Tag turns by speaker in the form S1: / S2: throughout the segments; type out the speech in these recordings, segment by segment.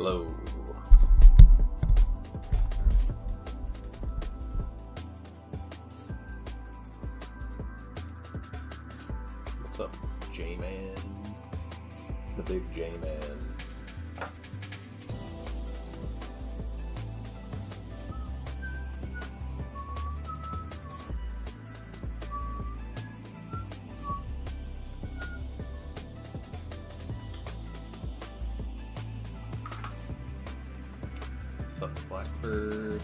S1: Hello. What's up, J-Man? The big J-Man. What's up, Blackbird?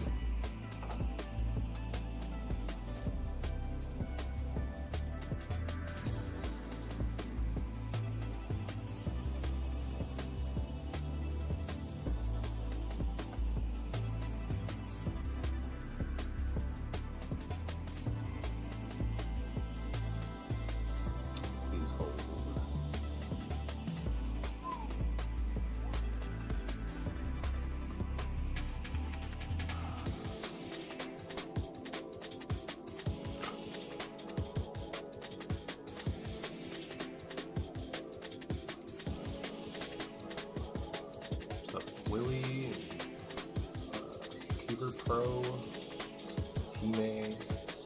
S1: Please hold. What's up, Willie? Cuber Pro, Hime,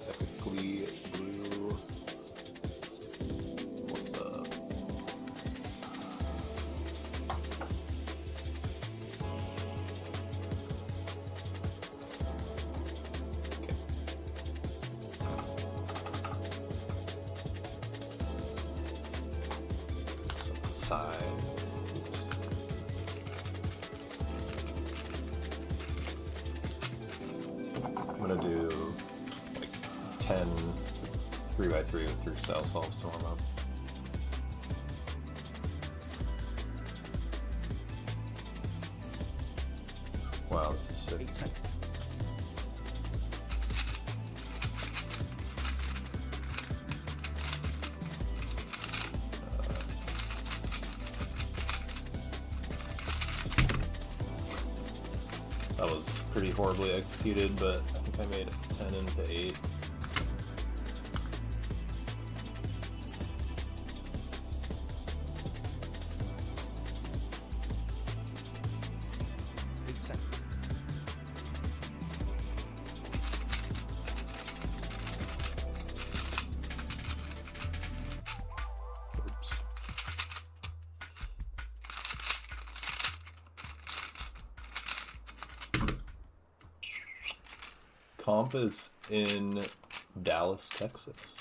S1: Epically Blue. What's up? Okay. Some side. I'm gonna do like 10 3x3 with 3 style solves to warm up. Wow, this is sick.
S2: 8 seconds.
S1: That was pretty horribly executed, but I think I made it 10 into 8. Oops. Comp is in Dallas, Texas.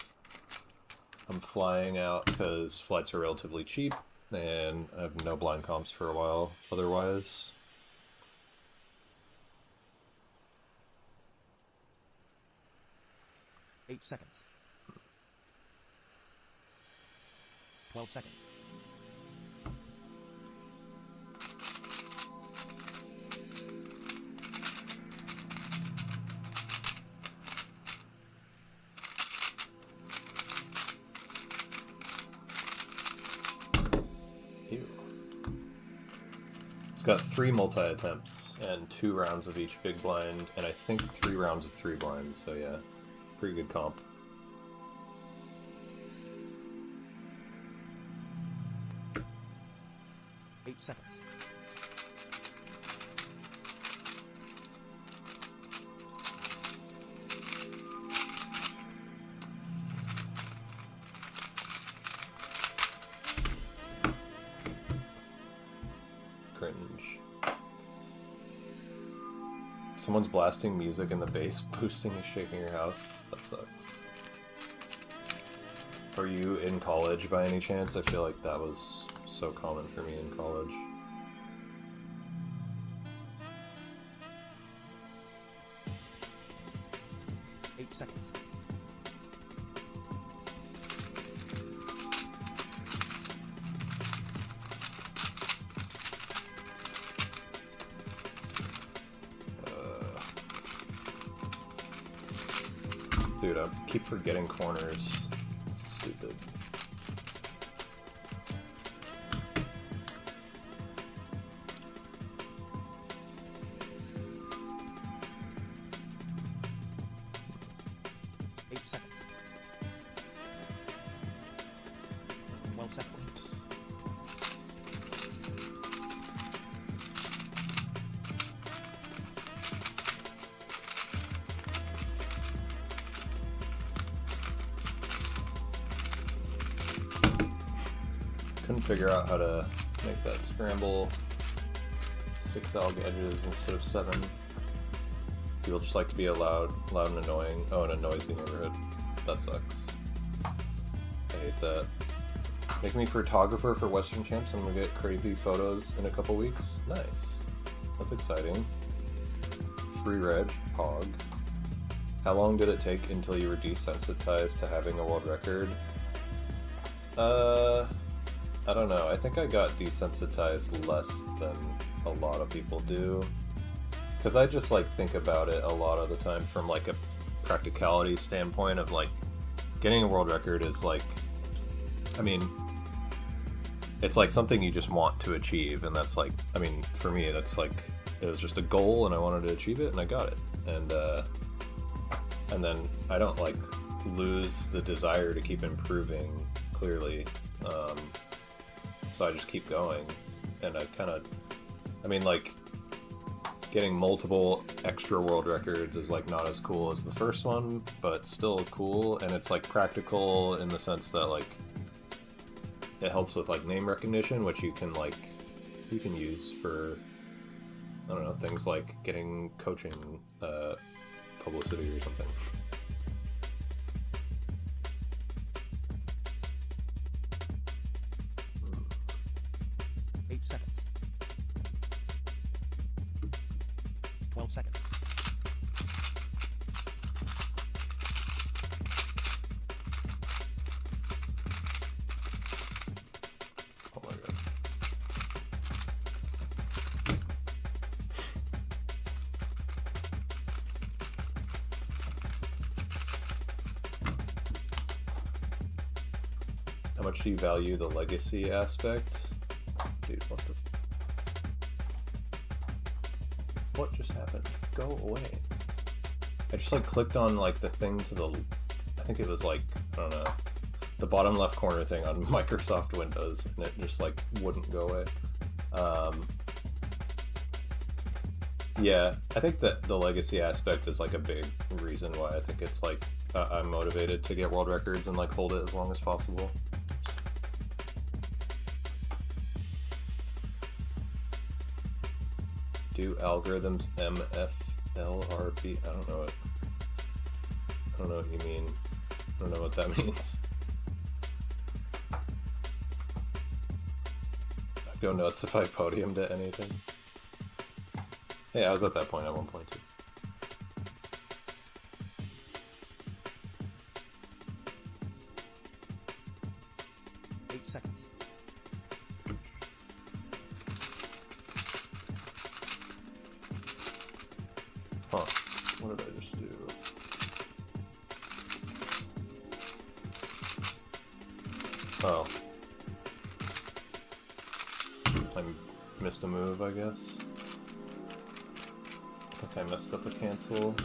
S1: I'm flying out because flights are relatively cheap, and I have no blind comps for a while otherwise.
S2: Eight seconds. 12 seconds.
S1: Ew. It's got 3 multi-attempts and 2 rounds of each big blind, and I think 3 rounds of 3 blinds, so yeah, pretty good comp.
S2: Eight seconds.
S1: Cringe. Someone's blasting music and the bass boosting is shaking your house. That sucks. Are you in college by any chance? I feel like that was so common for me in college.
S2: Eight seconds.
S1: Dude, I keep forgetting corners. Stupid.
S2: Eight seconds. 12 seconds.
S1: couldn't figure out how to make that scramble 6 alg edges instead of 7. People just like to be loud and annoying. Oh, in a noisy neighborhood. That sucks. I hate that. Make me photographer for Western Champs. I'm gonna get crazy photos in a couple weeks. Nice. That's exciting. Free reg, Pog. How long did it take until you were desensitized to having a world record? I don't know. I think I got desensitized less than a lot of people do. Because I just like think about it a lot of the time from like a practicality standpoint of like getting a world record is like, I mean, it's like something you just want to achieve, and that's like, I mean, for me, that's like, it was just a goal and I wanted to achieve it and I got it. And then I don't like lose the desire to keep improving, clearly. So I just keep going, and I kind of, I mean, like, getting multiple extra world records is like not as cool as the first one, but still cool, and it's like practical in the sense that like it helps with like name recognition, which you can use for, I don't know, things like getting coaching publicity or something.
S2: 8 seconds. 12 seconds.
S1: Oh my god. How much do you value the legacy aspect? Dude, what just happened? Go away. I just like clicked on like the thing to the, I think it was like, I don't know, the bottom left corner thing on Microsoft Windows, and it just like wouldn't go away. Yeah, I think that the legacy aspect is like a big reason why I think it's like I'm motivated to get world records and like hold it as long as possible. Do algorithms MFLRB? I don't know what you mean. I don't know what that means. I'd go nuts if I podiumed at anything. Hey, I was at that point at 1.2.
S2: Seconds.
S1: Huh. What did I just do? Oh. I missed a move, I guess. I think I messed up a cancel.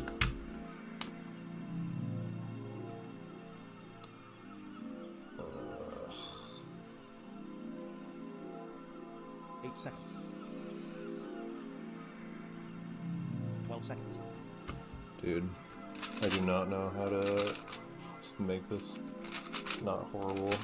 S2: Seconds. 12 seconds.
S1: Dude, I do not know how to make this not horrible.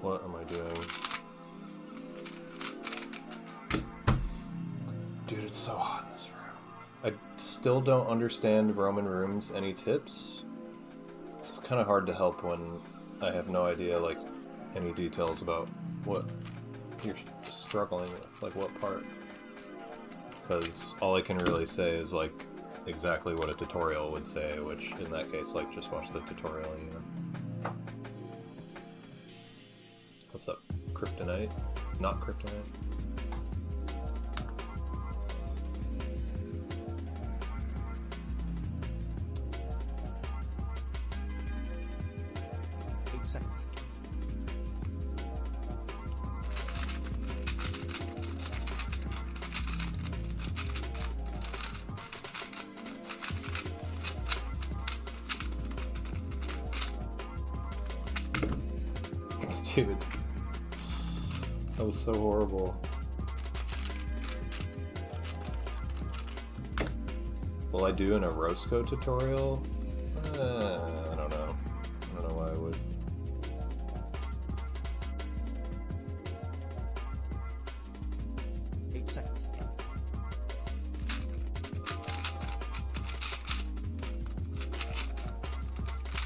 S1: What am I doing? Dude, it's so hot in this room. I still don't understand Roman rooms. Any tips? It's kind of hard to help when I have no idea, like, any details about what you're struggling with, like what part. Because all I can really say is, like, exactly what a tutorial would say, which, in that case, like, just watch the tutorial, you know? What's up? Kryptonite? Not kryptonite?
S2: Seconds.
S1: Dude, that was so horrible. Will I do an Orozco tutorial? I don't know. I don't know why I would.
S2: Seconds.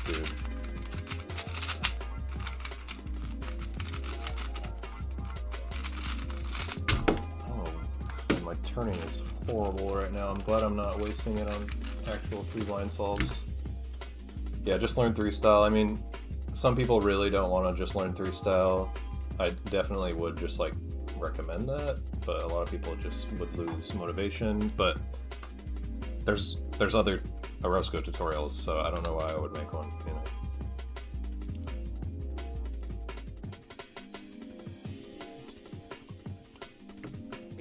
S1: Dude. Oh, and my turning is horrible right now. I'm glad I'm not wasting it on actual 3-blind solves. Yeah, just learn 3-style. I mean, some people really don't want to just learn 3-style. I definitely would just like recommend that, but a lot of people just would lose motivation. But there's other Orozco tutorials, so I don't know why I would make one, you know.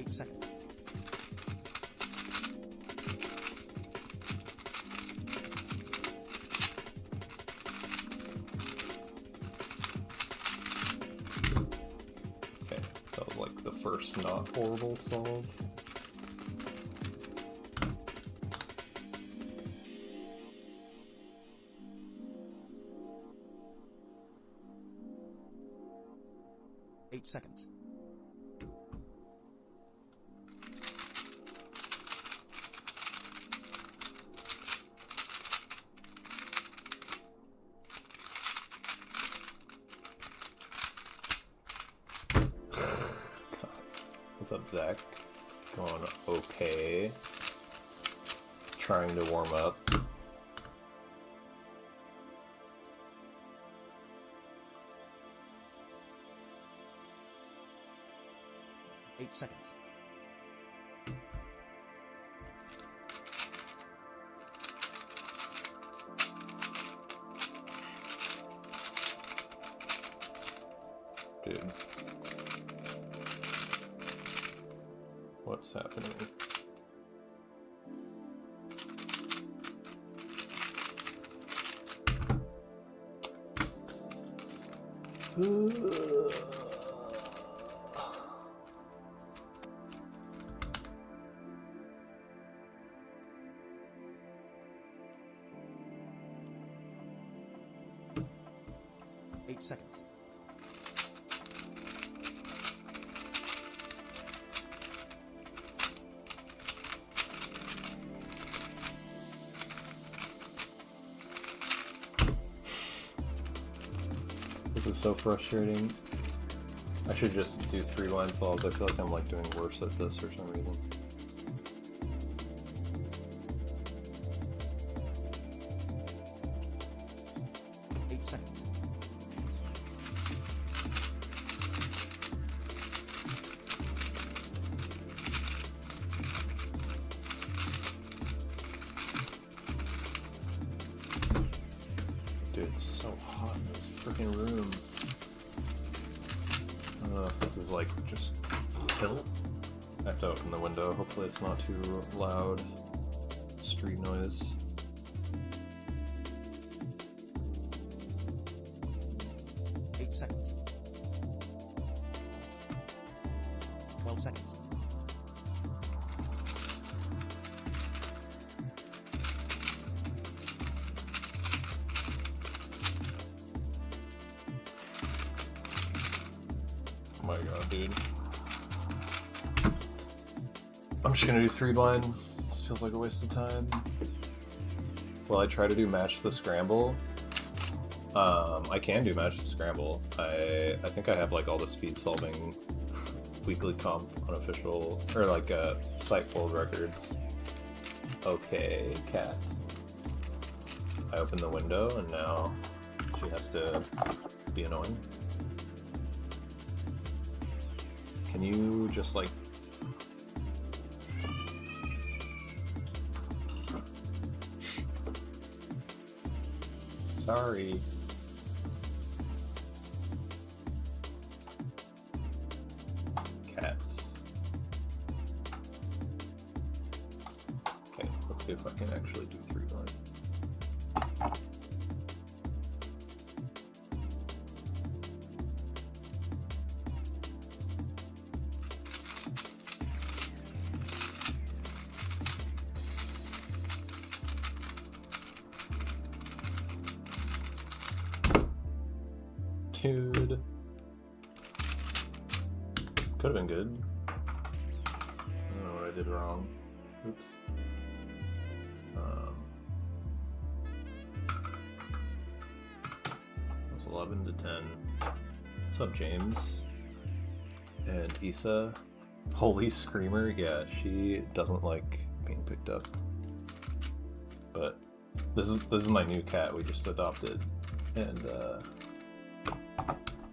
S2: Seconds.
S1: Okay, that was like the first not horrible solve.
S2: Seconds.
S1: What's up, Zach? It's going okay. Trying to warm up.
S2: Seconds.
S1: Dude. What's happening?
S2: Seconds.
S1: This is so frustrating. I should just do 3-line solves. I feel like I'm like doing worse at this for some reason.
S2: Seconds.
S1: Dude, it's so hot in this freaking room. I don't know if this is like just tilt. I have to open the window. Hopefully it's not too loud. Street noise.
S2: Seconds. 12 seconds.
S1: Oh my god, dude. I'm just gonna do 3-blind. This feels like a waste of time. Well, I try to do match the scramble. I can do match the scramble. I think I have like all the speed solving weekly comp unofficial, or like site world records. Okay, cat. I open the window and now she has to be annoying. Can you just like... Sorry. Cat. Okay, let's see if I can actually do 3-line. Could have been good. I don't know what I did wrong. Oops. It was 11 to 10. What's up, James? And Issa. Holy Screamer, yeah, she doesn't like being picked up. But this is my new cat we just adopted, and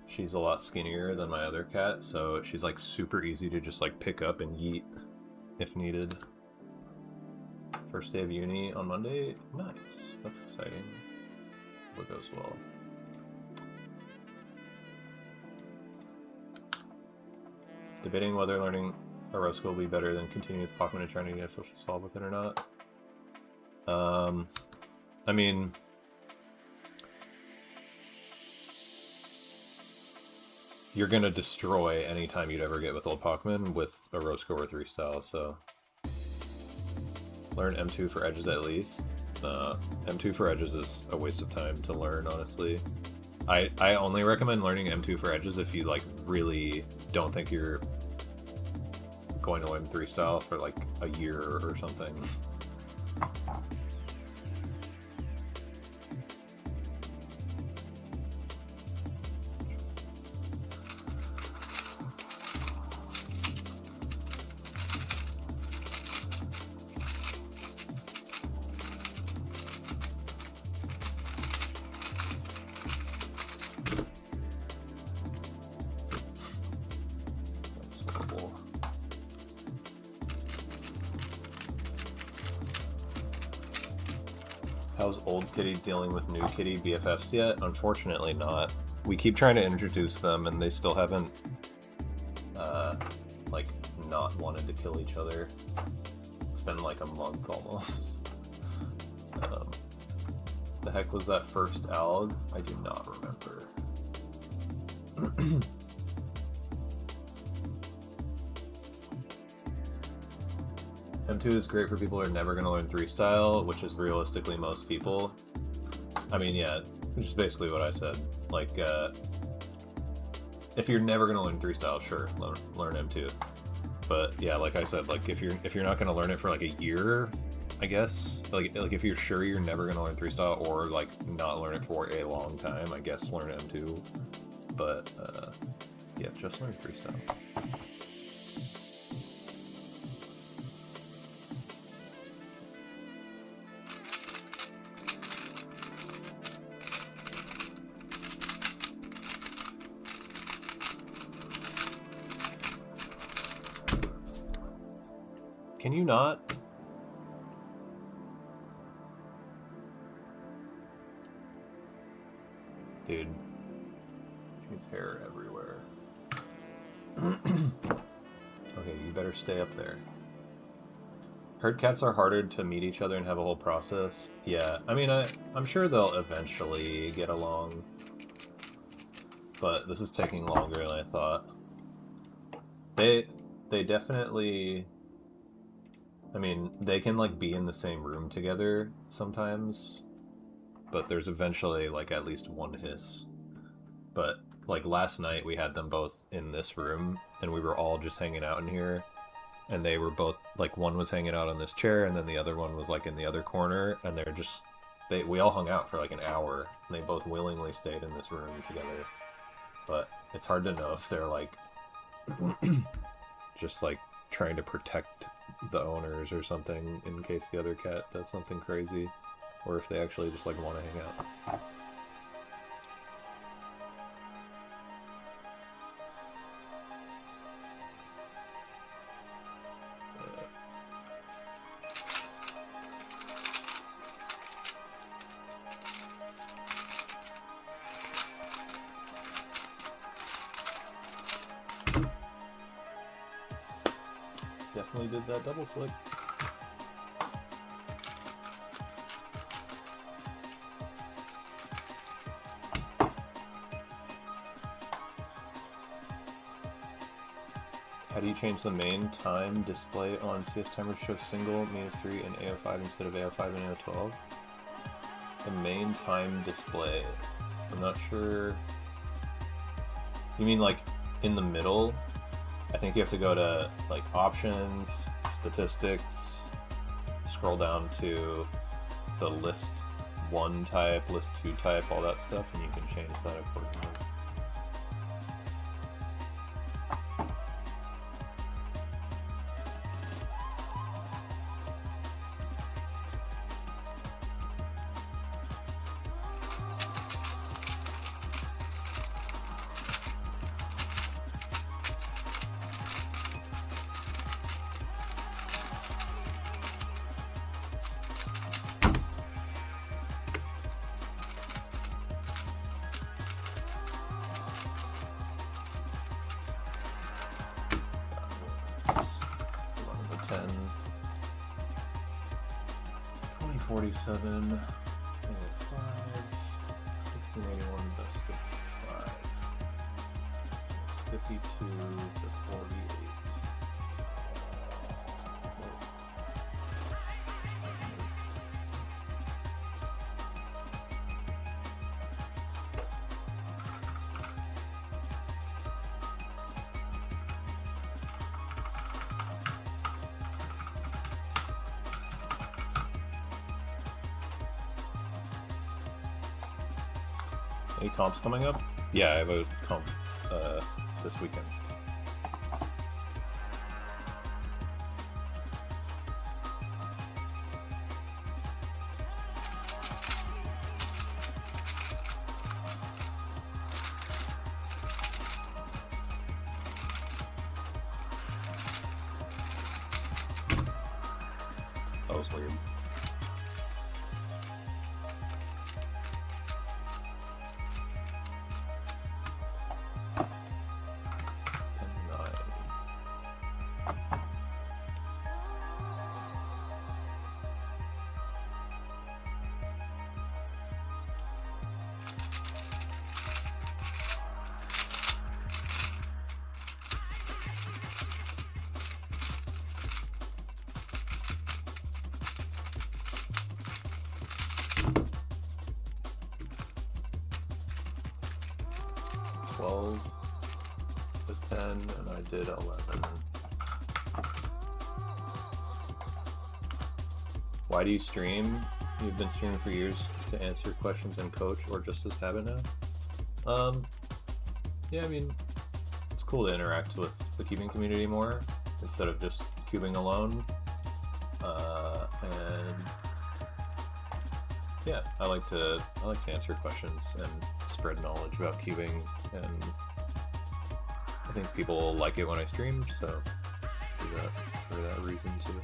S1: she's a lot skinnier than my other cat, so she's like super easy to just like pick up and yeet if needed. First day of uni on Monday. Nice, that's exciting. What goes well? Debating whether learning a row skill will be better than continuing with Pokemon and trying to get a social solve with it or not. I mean, you're gonna destroy any time you'd ever get with old Pokemon with a row skill or 3 style, so learn M2 for edges at least. M2 for edges is a waste of time to learn, honestly. I only recommend learning M2 for edges if you like really don't think you're going to learn 3 style for like a year or something. How's old kitty dealing with new kitty BFFs yet? Unfortunately not. We keep trying to introduce them and they still haven't like not wanted to kill each other. It's been like a month almost. The heck was that first alg? I do not remember. M2 is great for people who are never going to learn 3 style, which is realistically most people. I mean, yeah, which is basically what I said. Like, if you're never going to learn 3 style, sure, learn M2. But yeah, like I said, like if you're not going to learn it for like a year, I guess, like if you're sure you're never going to learn 3 style or like not learn it for a long time, I guess learn M2. But yeah, just learn 3 style. Can you not? Dude. It's hair everywhere. Okay, you better stay up there. Heard cats are harder to meet each other and have a whole process. Yeah, I mean, I'm sure they'll eventually get along. But this is taking longer than I thought. They definitely... I mean, they can, like, be in the same room together sometimes, but there's eventually, like, at least one hiss. But, like, last night we had them both in this room, and we were all just hanging out in here, and they were both, like, one was hanging out on this chair, and then the other one was, like, in the other corner, and they're just, we all hung out for, like, an hour, and they both willingly stayed in this room together. But it's hard to know if they're, like, just, like, trying to protect the owners or something in case the other cat does something crazy, or if they actually just like want to hang out. Definitely did that double flip. How do you change the main time display on CS timer to show single, main of 3, and AO5 instead of AO5 and AO12? The main time display. I'm not sure. You mean like in the middle? I think you have to go to like options, statistics, scroll down to the list 1 type, list 2 type, all that stuff, and you can change that accordingly. That's 11 to 10, 2047, 5, 1681, best of 5. It's 52 to 48. Any comps coming up? Yeah, I have a comp this weekend. That was weird. To 10, and I did 11. Why do you stream? You've been streaming for years to answer questions and coach, or just as habit now? Yeah, I mean, it's cool to interact with the cubing community more instead of just cubing alone. And yeah, I like to answer questions and spread knowledge about cubing, and I think people like it when I stream, so do that for that reason too.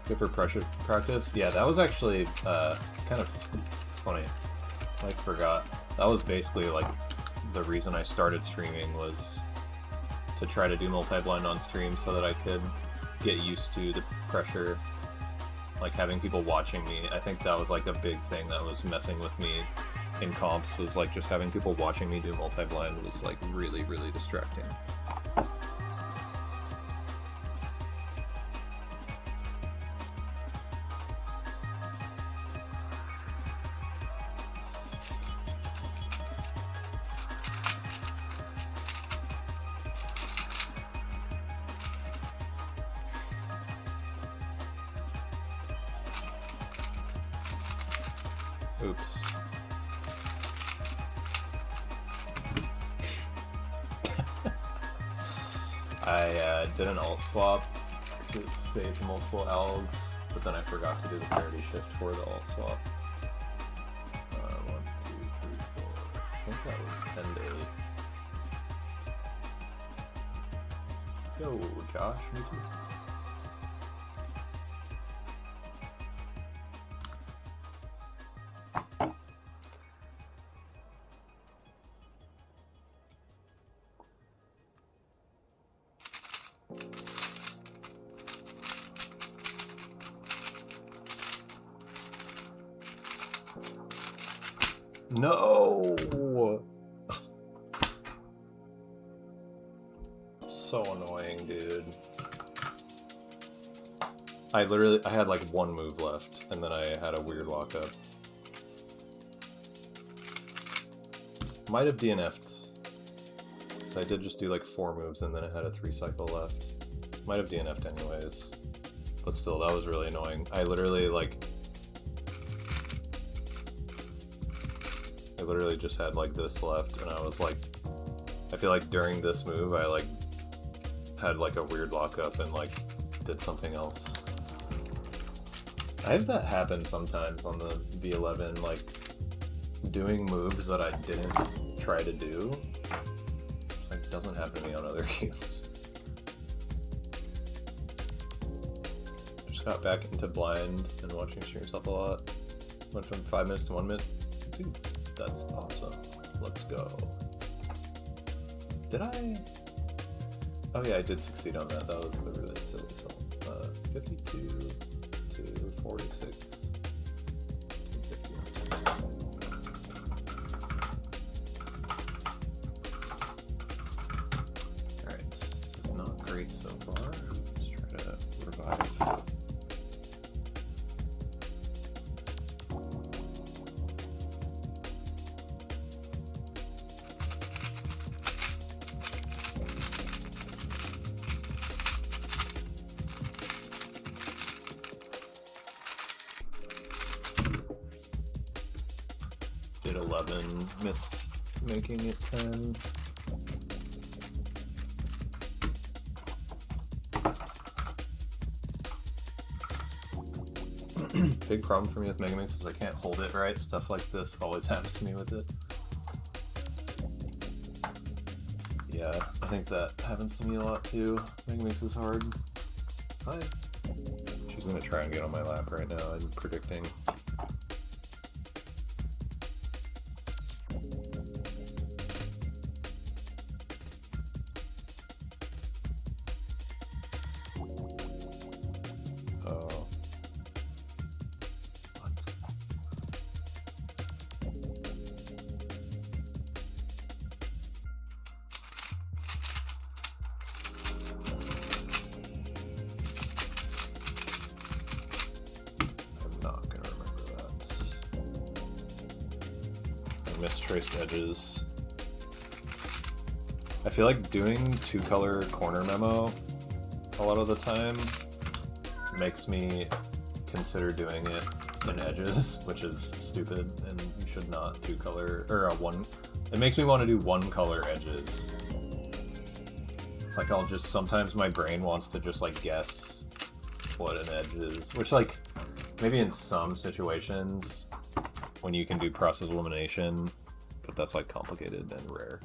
S1: Good for pressure practice. Yeah, that was actually kind of, it's funny. I forgot. That was basically like the reason I started streaming, was to try to do multi-blind on stream so that I could get used to the pressure, like having people watching me. I think that was like a big thing that was messing with me in comps, was like just having people watching me do multi-blind was like really, really distracting. Oops. I did an alt swap to save multiple algs, but then I forgot to do the parity shift for the alt swap. 1, 2, 3, 4. I think that was 10 to 8. Yo, Josh, me too. No! So annoying, dude. I had like one move left, and then I had a weird lockup. Might have DNF'd. So I did just do like 4 moves, and then it had a 3 cycle left. Might have DNF'd anyways. But still, that was really annoying. I literally just had like this left, and I was like, I feel like during this move, I like had like a weird lockup and like did something else. I have that happen sometimes on the V11, like doing moves that I didn't try to do. Like doesn't happen to me on other games. Just got back into blind and watching stream stuff a lot. Went from 5 minutes to 1 minute. Dude, that's awesome. Let's go. Did I? Oh yeah, I did succeed on that. That was the really silly film. 52 to 46. 250. Alright, this is not great so far. Let's try to revive. Did 11, missed making it 10. Big problem for me with Mega Mix is I can't hold it right. Stuff like this always happens to me with it. Yeah, I think that happens to me a lot too. Mega Mix is hard. Hi. She's gonna try and get on my lap right now. I'm predicting. Mistraced edges. I feel like doing 2-color corner memo a lot of the time makes me consider doing it in edges, which is stupid, and you should not 2-color, or it makes me want to do 1-color edges. Like I'll just, sometimes my brain wants to just like guess what an edge is, which like, maybe in some situations, when you can do process elimination, but that's like complicated and rare.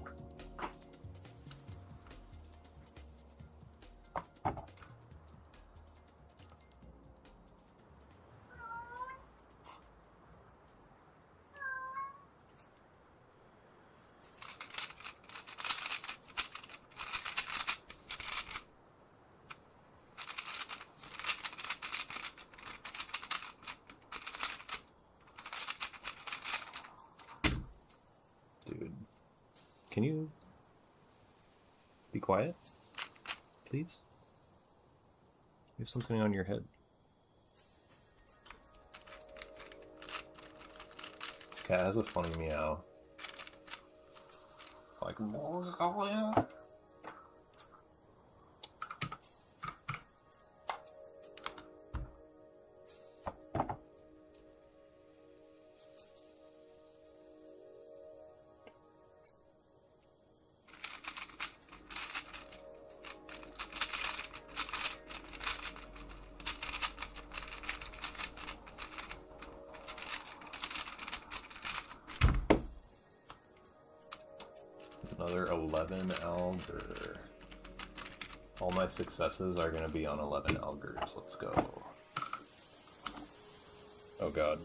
S1: Can you be quiet, please? You have something on your head. This cat has a funny meow. Like, oh yeah. Another 11 Alger. All my successes are going to be on 11 Algers. Let's go. Oh god.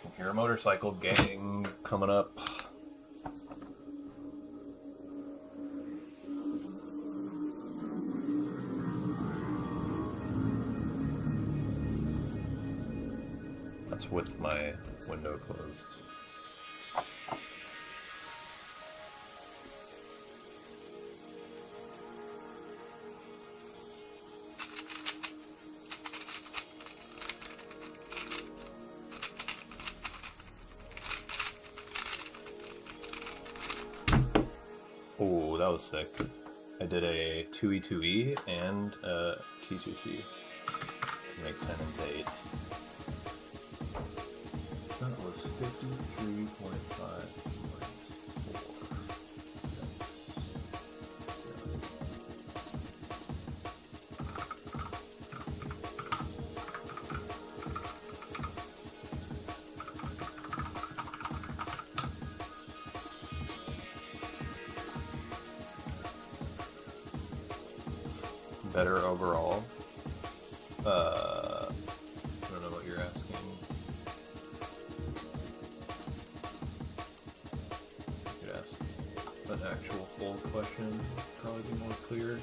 S1: Can hear a motorcycle gang coming up. That's with my window closed. Oh, that was sick. I did a 2E2E and a T2C to make 10 into 8. That was 53.5 minus 4. Better overall. I don't know what you're asking. You could ask an actual full question, probably be more clear.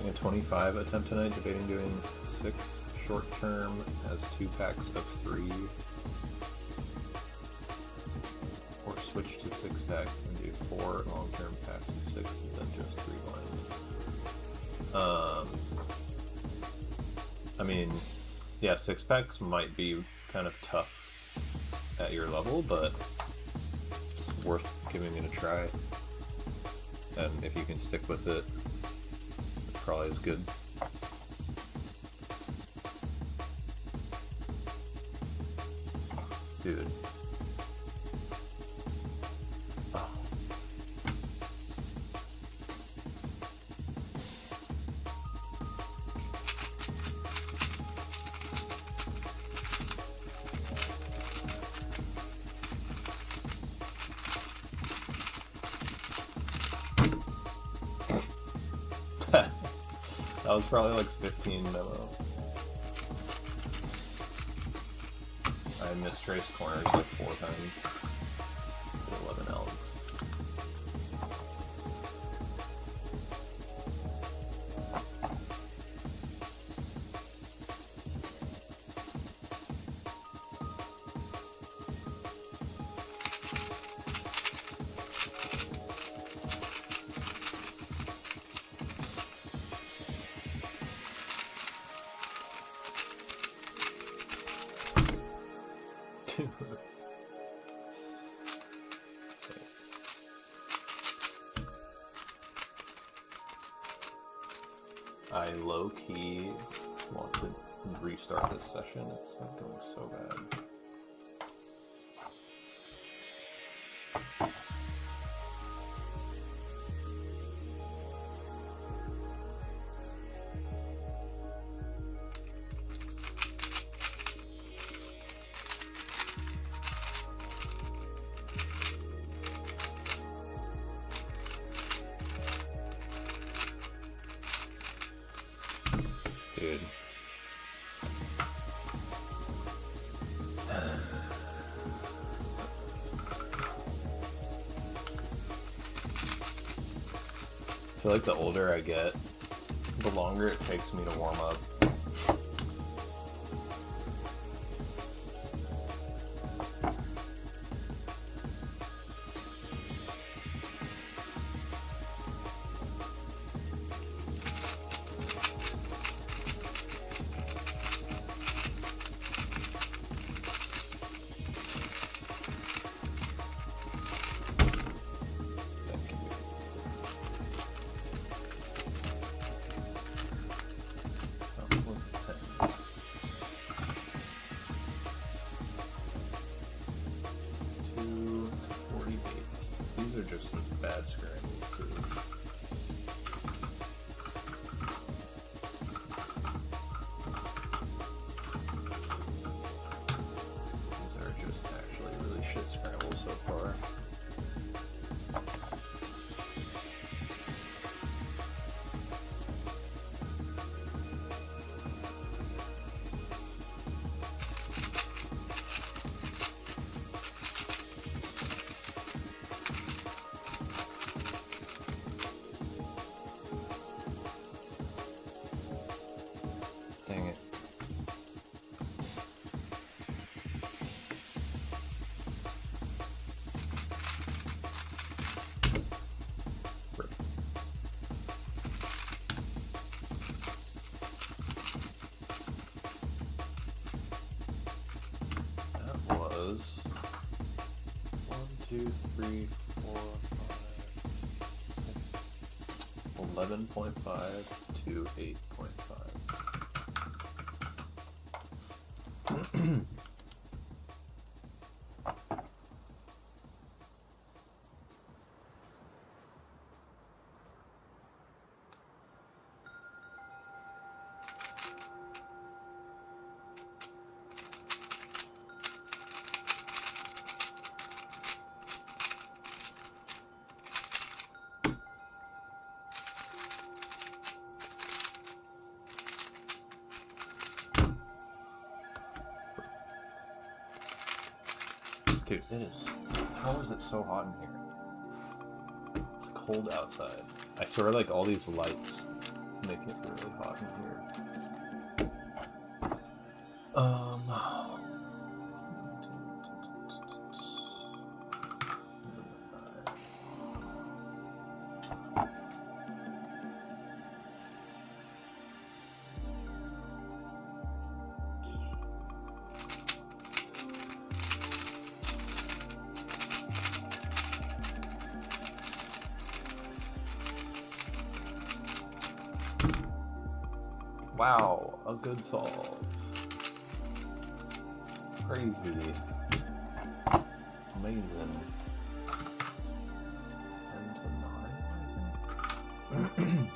S1: A 25 attempt tonight, debating doing 6 short term as 2 packs of 3, or switch to 6 packs and do 4 long term packs of 6 and then just 3 blind. I mean, yeah, 6 packs might be kind of tough at your level, but it's worth giving it a try. And if you can stick with it, probably is good. Dude. Oh. That was probably like 15 memo. I mistraced corners like 4 times. 11 Alex. I low-key want to restart this session. It's not going so bad. Dude. I feel like the older I get, the longer it takes me to warm up. bad scrambles too. These are just actually really shit scrambles so far. Dang it. That was 1, 2, 3, 4, 5, 11.5 to 8.5. Dude, it is. How is it so hot in here? It's cold outside. I swear, like, all these lights make it really hot in here. Wow, a good solve. Crazy. Amazing. 10 to 9.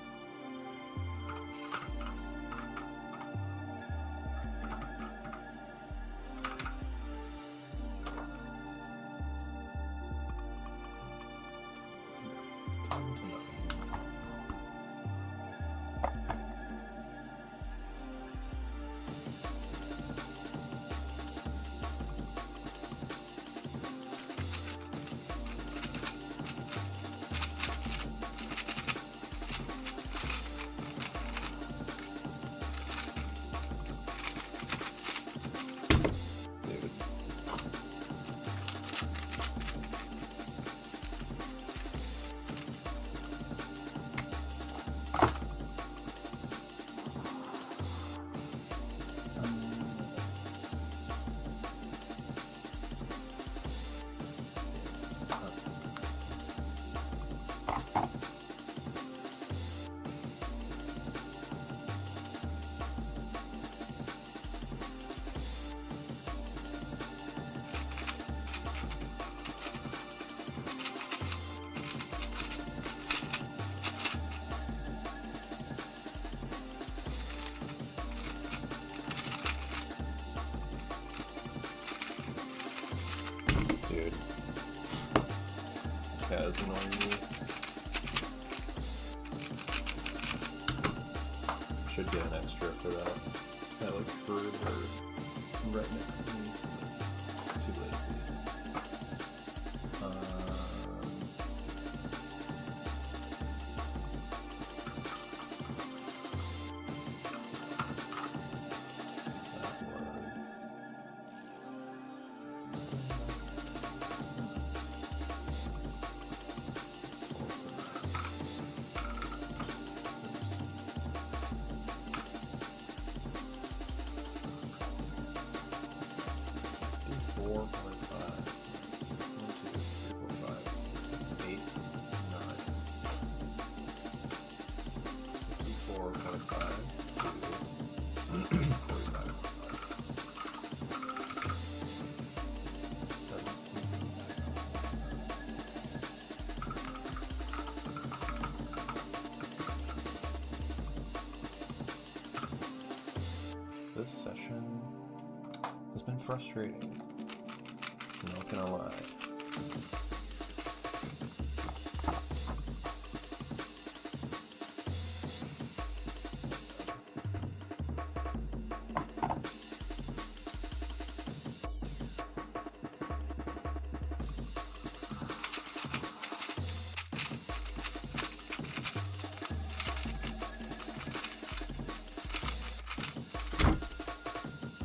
S1: Dude. That is annoying me. Should get an extra for that. That looks further right next to me. Too lazy. frustrating. Not gonna lie.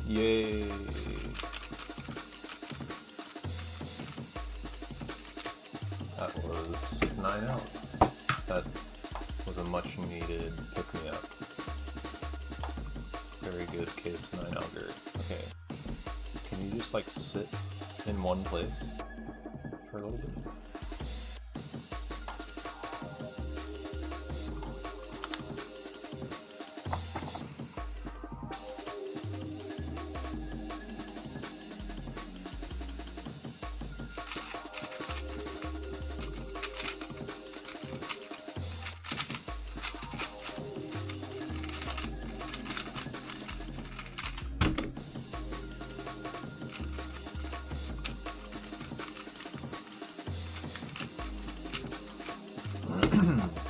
S1: Yay! That was 9 outs. That was a much needed pick-me-up. Very good case 9 outer. Okay. Can you just like sit in one place for a little bit?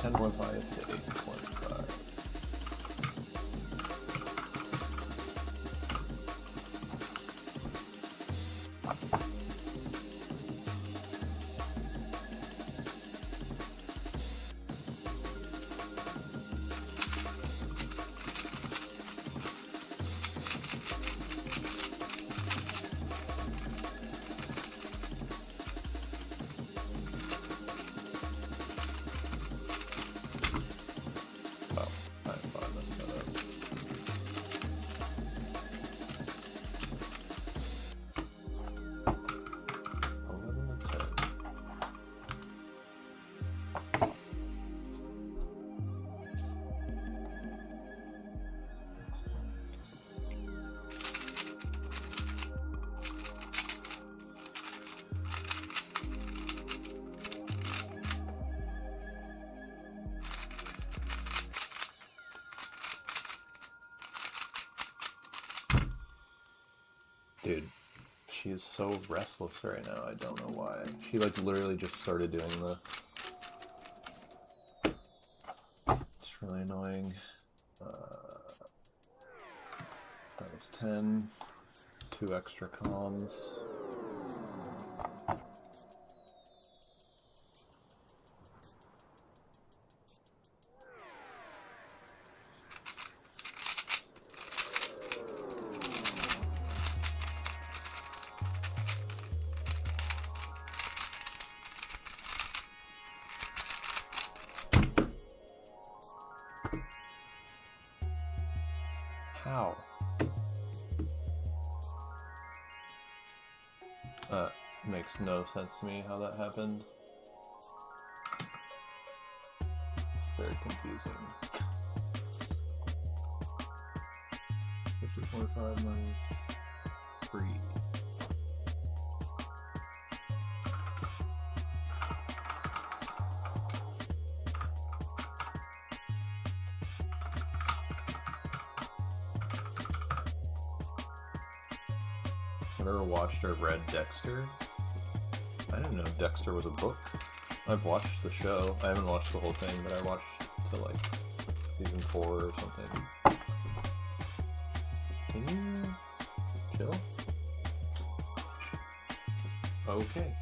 S1: $10.5 to $8.5. Dude, she is so restless right now. I don't know why. She like literally just started doing this. It's really annoying. That was 10. 2 extra comms. How? That makes no sense to me how that happened. It's very confusing. 50.5 minus 3. I've never watched or read Dexter. I didn't know Dexter was a book. I've watched the show. I haven't watched the whole thing, but I watched to like season 4 or something. Can you chill? Okay.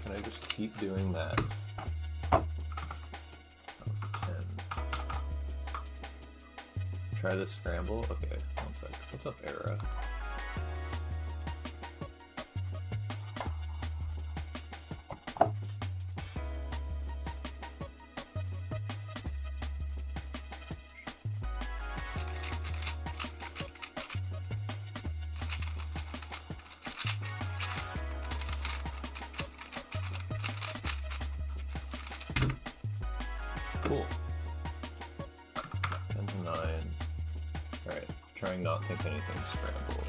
S1: Can I just keep doing that? That was 10. Try this scramble? Okay, one sec. What's up, Era? Cool. 10 to 9. Alright, trying not to think anything scramble.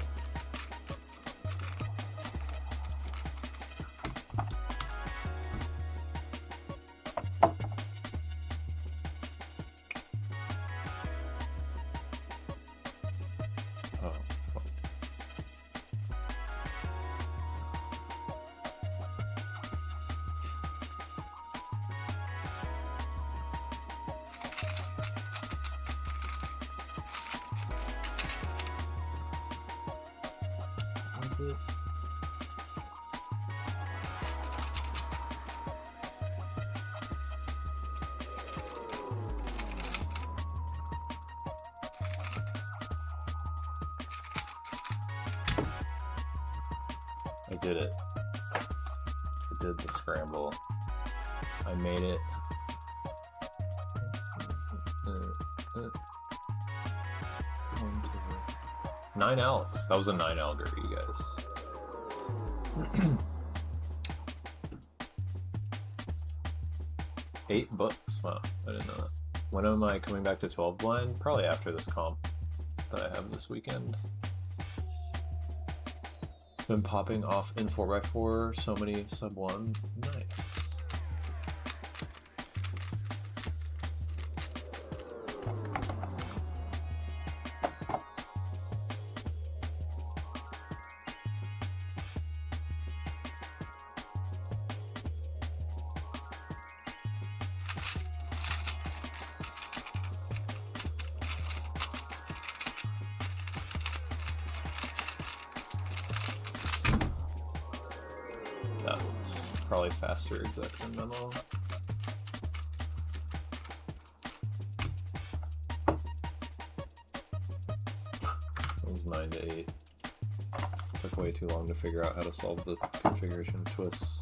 S1: Oh, fuck. Was it? I did it. I did the scramble. I made it. 9 Alex. That was a 9 Alger, you guys. 8 books. Wow, I didn't know that. When am I coming back to 12 blind? Probably after this comp that I have this weekend. Been popping off in 4x4, so many sub 1. Nice. That was probably faster exec than memo. That was 9 to 8. Took way too long to figure out how to solve the configuration twists.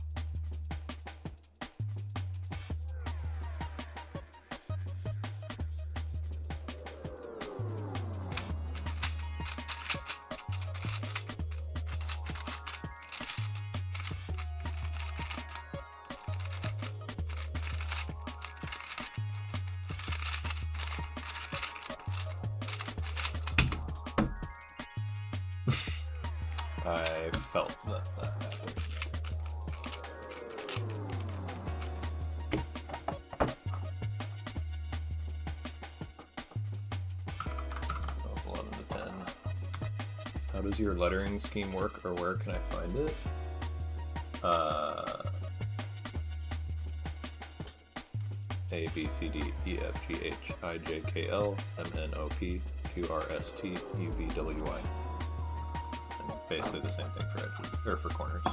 S1: I felt that happened. That was 11 to 10. How does your lettering scheme work, or where can I find it? A, B, C, D, E, F, G, H, I, J, K, L, M, N, O, P, Q, R, S, T, U, V, W, Y. And basically the same thing for edges, or for corners.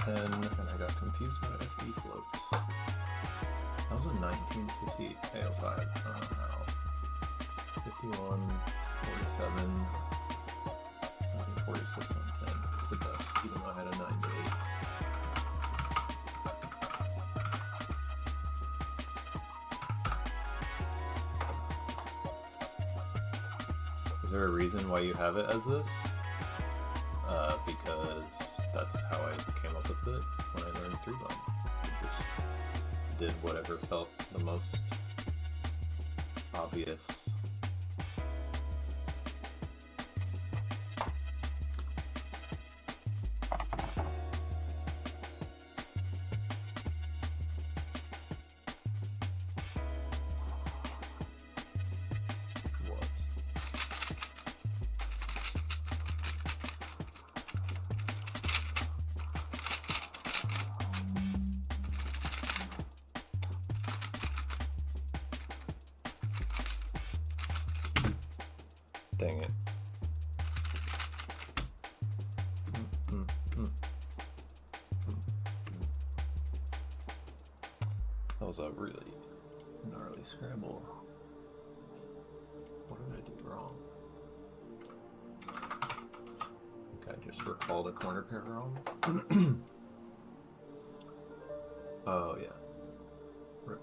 S1: And I got confused by FB floats. That was a 1960 AO5. I don't know how. 51, 47, 46 on 10. It's the best, even though I had a 9 to 8. Is there a reason why you have it as this? Because that's how I came up with it when I learned 3-blind. I just did whatever felt the most obvious. What? Dang it. That was a really gnarly scramble. What did I do wrong? I think I just recalled a corner pair wrong. Oh, yeah. Rip.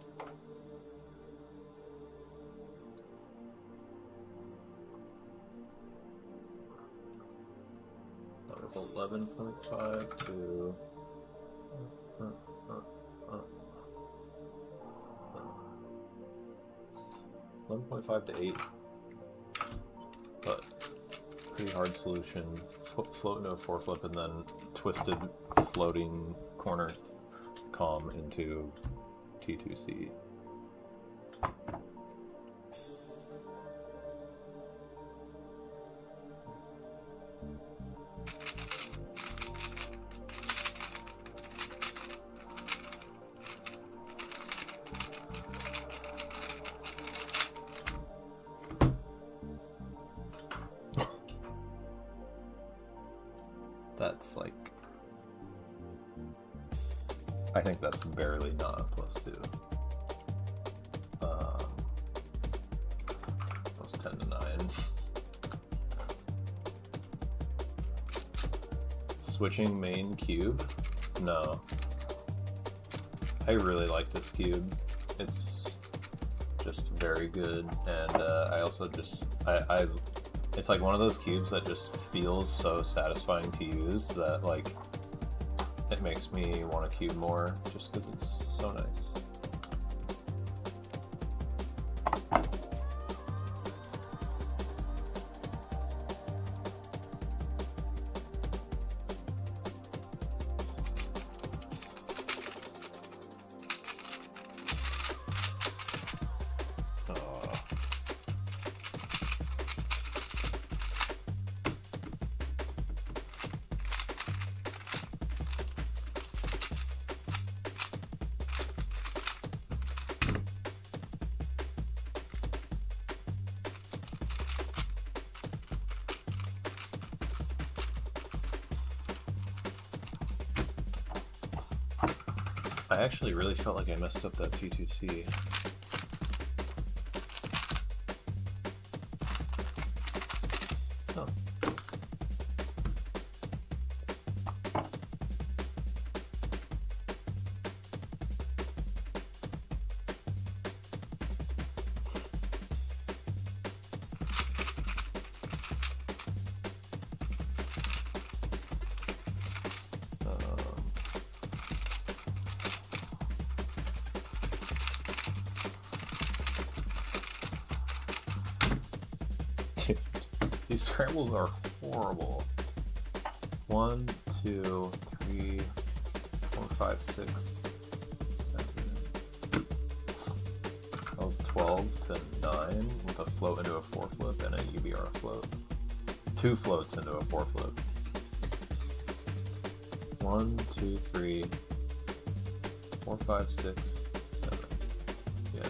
S1: That was 11.5 to... 11.5 to 8, but pretty hard solution. Float into a foreflip and then twisted floating corner calm into T2C. That's like, I think that's barely not a +2. That was 10 to 9. Switching main cube? No. I really like this cube. It's just very good, and I also just, it's like one of those cubes that just feels so satisfying to use that, like, it makes me want to cube more just because it's so nice. I actually really felt like I messed up that T2C. Oh. These scrambles are horrible. 1, 2, 3, 4, 5, 6, 7. That was 12 to 9 with a float into a foreflip and a UBR float. 2 floats into a foreflip. 1, 2, 3, 4, 5, 6, 7. Yeah.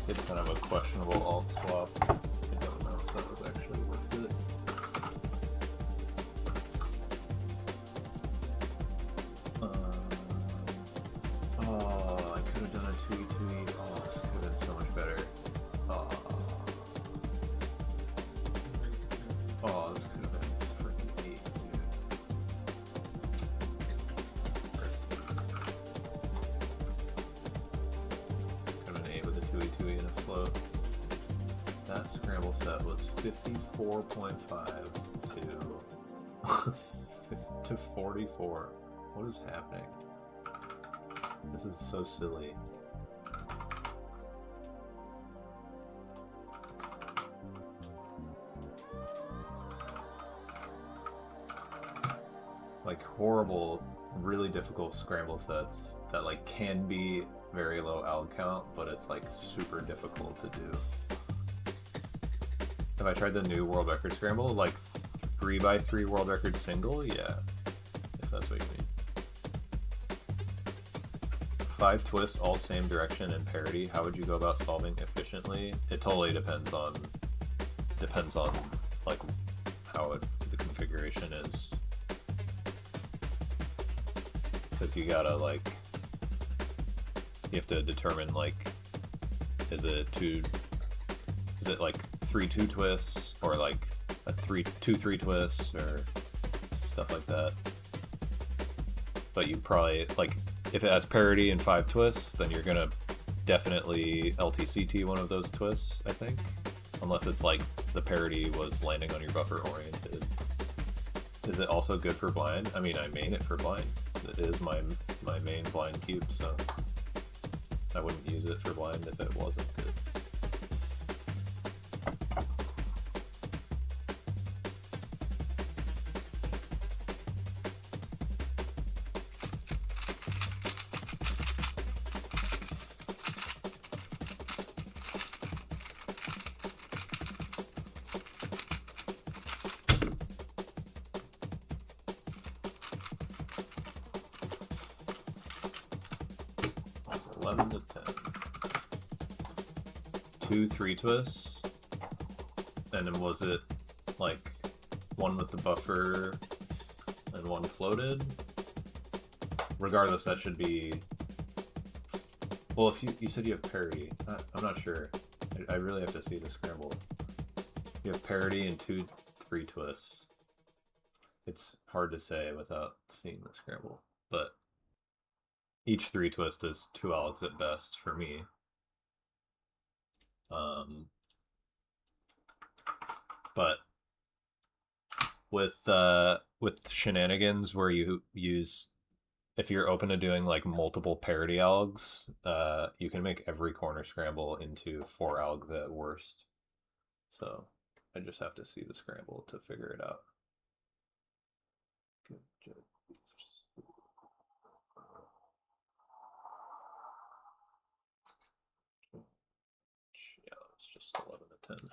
S1: It's kind of a questionable alt swap. I don't know if that was actually worth it. Oh, I could have done a 2e2e. Oh, this could have been so much better. Oh, this could have been freaking 8, dude. Could have been 8 with a 2e2e and a float. That scramble set was 54.5 to 44. What is happening? This is so silly. like horrible, really difficult scramble sets that like can be very low alg count, but it's like super difficult to do. Have I tried the new world record scramble? Like 3x3 world record single? Yeah, if that's what you mean. 5 twists, all same direction and parity. How would you go about solving efficiently? It totally depends on like how the configuration is. Because you gotta like, you have to determine like, is it like 3-2 twists or like a 3-2-3 twists or stuff like that. But you probably like, if it has parity and 5 twists, then you're gonna definitely LTCT one of those twists, I think, unless it's like the parity was landing on your buffer oriented. Is it also good for blind? I mean, I main it for blind. It is my main blind cube, so I wouldn't use it for blind if it wasn't good. It's 11 to 10. 2 3 twists, and then was it like one with the buffer and one floated? Regardless, that should be, well, if you said you have parity, I'm not sure. I really have to see the scramble. You have parity and 2 3 twists. It's hard to say without seeing the scramble, but each 3 twist is 2 algs at best for me. But with shenanigans where you use, if you're open to doing like multiple parity algs, you can make every corner scramble into 4 algs at worst. So I just have to see the scramble to figure it out. Yeah, it's just 11 to 10.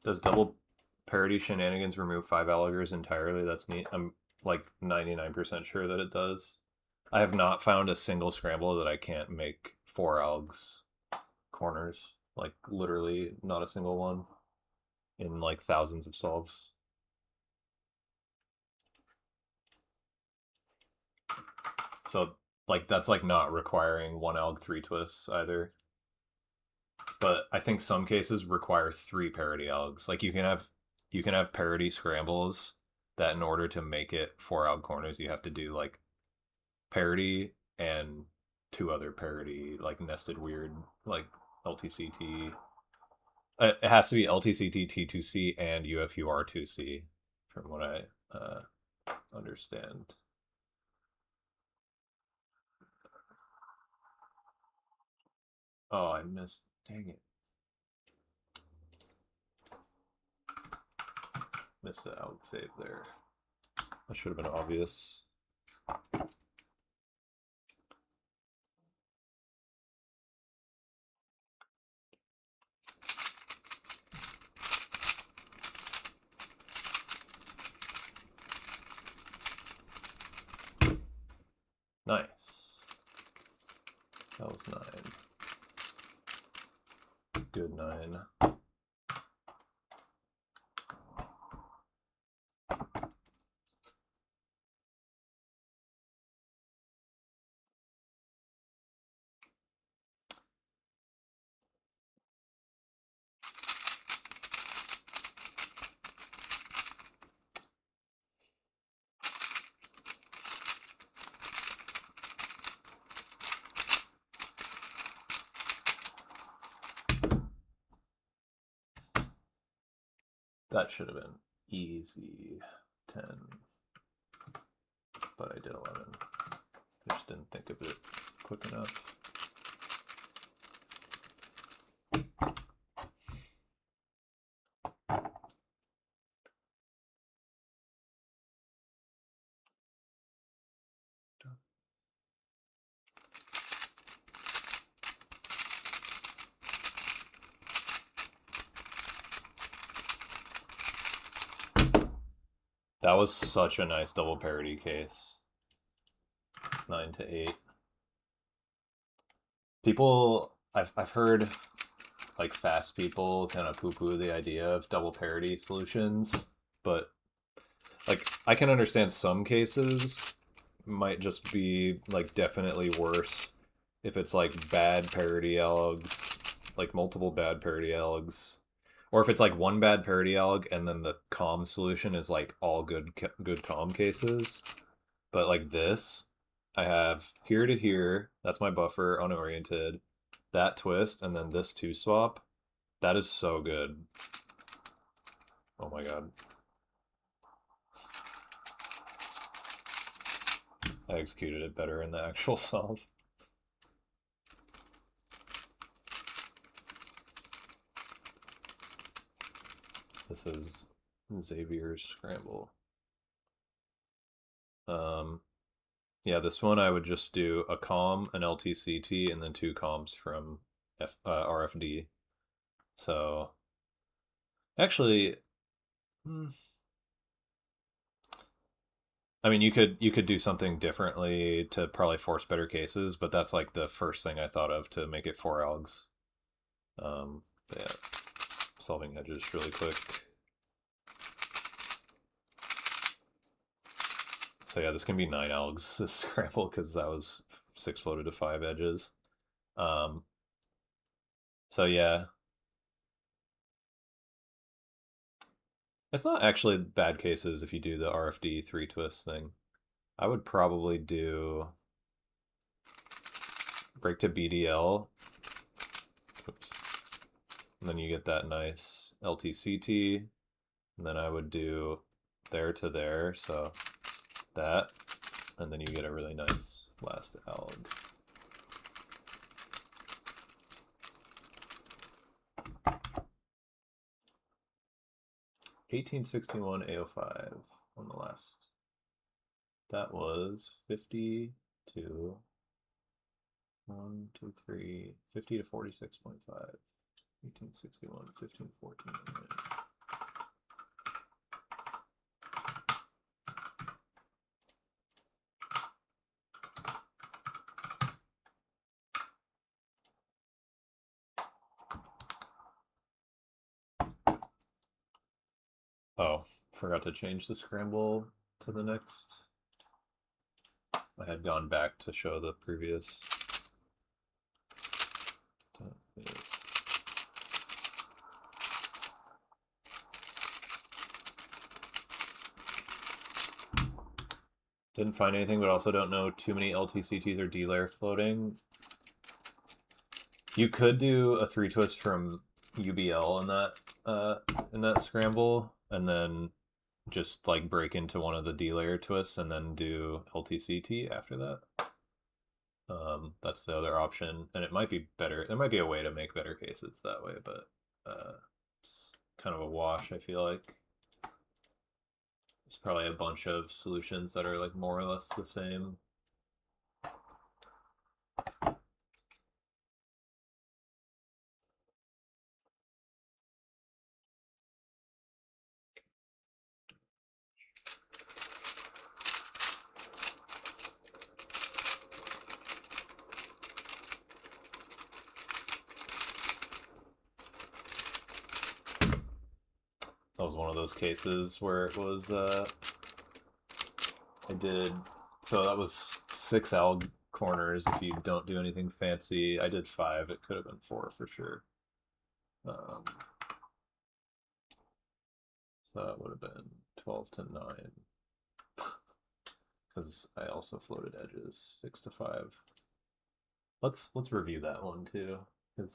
S1: Does double parity shenanigans remove 5 alligers entirely? That's neat. I'm like 99% sure that it does. I have not found a single scramble that I can't make 4 algs corners. Like literally not a single one in like thousands of solves. So like that's like not requiring 1 alg 3 twists either. But I think some cases require 3 parity algs. Like you can have parity scrambles that in order to make it 4 alg corners, you have to do like parity and 2 other parity, like nested weird, like LTCT. It has to be LTCT T2C and UFUR 2C, from what I understand. Oh, I missed. Dang it. Missed the out save there. That should have been obvious. Nice. That was 9. Good 9. That should have been easy 10, but I did 11. I just didn't think of it quick enough. That was such a nice double parity case. 9 to 8. People, I've heard like fast people kind of poo-poo the idea of double parity solutions, but like I can understand some cases might just be like definitely worse if it's like bad parity algs, like multiple bad parity algs, or if it's like one bad parity alg and then the calm solution is like all good calm cases. But like this, I have here to here, that's my buffer unoriented, that twist, and then this 2 swap. That is so good. Oh my god. I executed it better in the actual solve. This is Xavier's scramble. Yeah, this one I would just do a calm, an LTCT, and then 2 calms from RFD. So, actually, I mean, you could do something differently to probably force better cases, but that's like the first thing I thought of to make it 4 algs. Yeah, solving edges really quick. So yeah, this can be 9 algs, this scramble, because that was 6 floated to 5 edges. So yeah. It's not actually bad cases if you do the RFD 3 twist thing. I would probably do break to BDL. Oops. And then you get that nice LTCT. And then I would do there to there, so that. And then you get a really nice last alg. $1861 AO5 on the last. That was 50 to 1, 2, 3, 50 to 46.5. 1861, 15, 14. Oh, forgot to change the scramble to the next. I had gone back to show the previous. Didn't find anything, but also don't know too many LTCTs or D-layer floating. You could do a 3 twist from UBL in that scramble, and then just like break into one of the D-layer twists and then do LTCT after that. That's the other option, and it might be better. There might be a way to make better cases that way, but it's kind of a wash, I feel like. There's probably a bunch of solutions that are like more or less the same. That was one of those cases where it was, I did, so that was 6 alg corners if you don't do anything fancy. I did 5, it could have been 4 for sure. So that would have been 12 to 9. Because I also floated edges, 6 to 5. Let's review that one too. It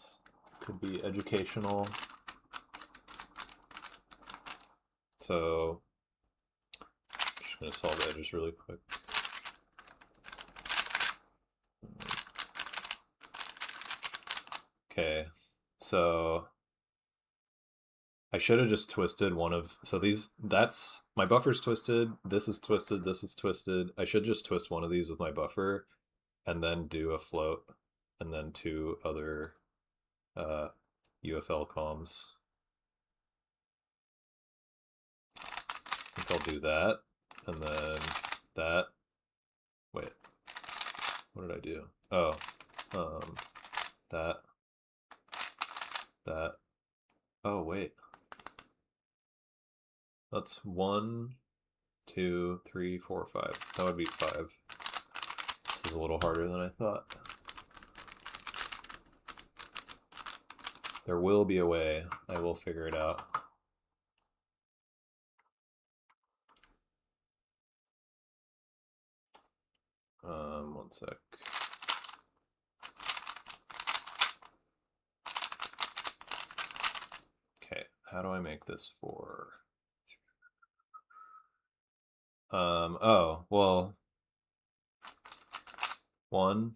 S1: could be educational. So I'm just going to solve the edges really quick. Okay, so I should have just twisted one of, so these, that's, my buffer's twisted, this is twisted, this is twisted. I should just twist one of these with my buffer and then do a float and then two other UFL comms. I think I'll do that and then that. Wait, what did I do? Oh, that. Oh, wait. That's 1, 2, 3, 4, 5. That would be 5. This is a little harder than I thought. There will be a way. I will figure it out. One sec. Okay, how do I make this 4? Oh, well, 1.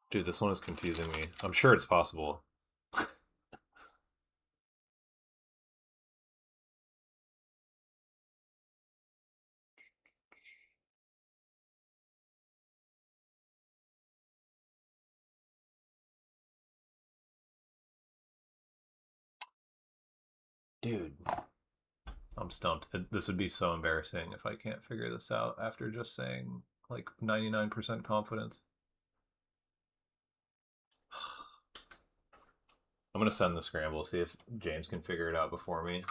S1: Dude, this one is confusing me. I'm sure it's possible. Dude, I'm stumped. This would be so embarrassing if I can't figure this out after just saying like 99% confidence. I'm gonna send the scramble, see if James can figure it out before me.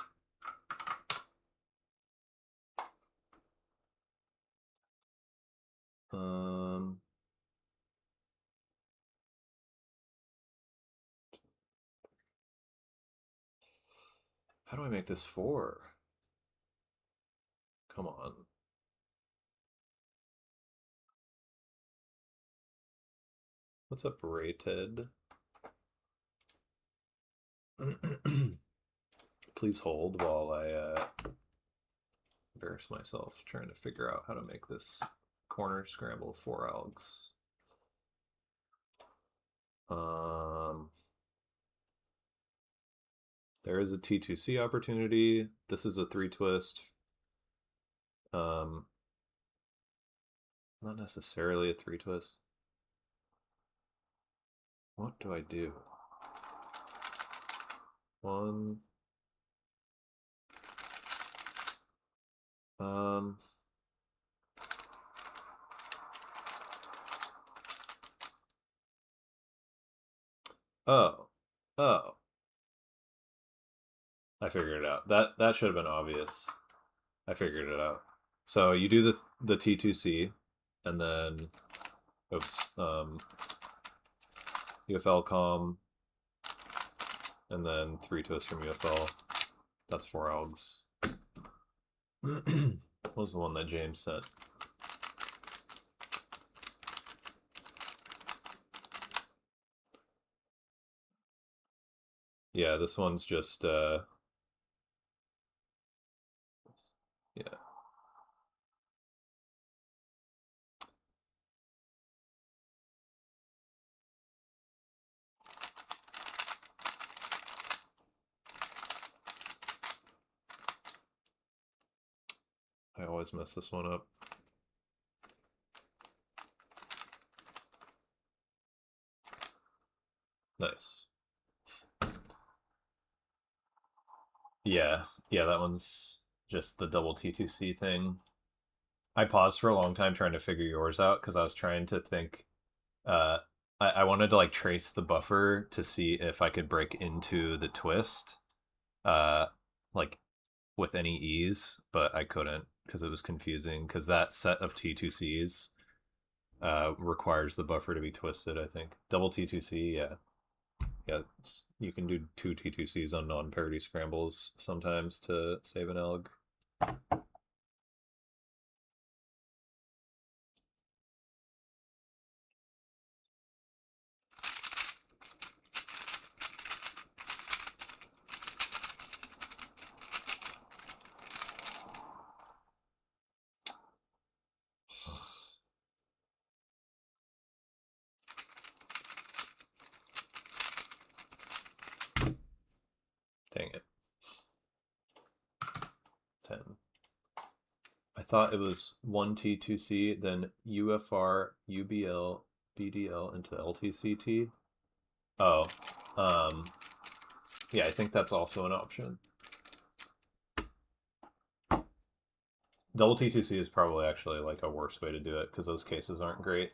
S1: How do I make this 4? Come on. What's up, rated? Please hold while I embarrass myself trying to figure out how to make this corner scramble 4 algs. There is a T2C opportunity. This is a 3 twist. Not necessarily a 3 twist. What do I do? 1. Oh. I figured it out. That should have been obvious. I figured it out. So you do the T2C, and then, oops, UFL com, and then 3 twists from UFL. That's 4 algs. What was the one that James said? Yeah, this one's just, yeah. I always mess this one up. Nice. Yeah, that one's just the double T2C thing. I paused for a long time trying to figure yours out because I was trying to think. I wanted to like trace the buffer to see if I could break into the twist, like with any ease, but I couldn't because it was confusing. Because that set of T2Cs requires the buffer to be twisted. I think double T2C, yeah. Yeah, you can do 2 T2Cs on non-parity scrambles sometimes to save an elg. Dang it. 10. I thought it was 1 T2C, then UFR, UBL, BDL into LTCT. Oh, yeah, I think that's also an option. Double T2C is probably actually like a worse way to do it because those cases aren't great.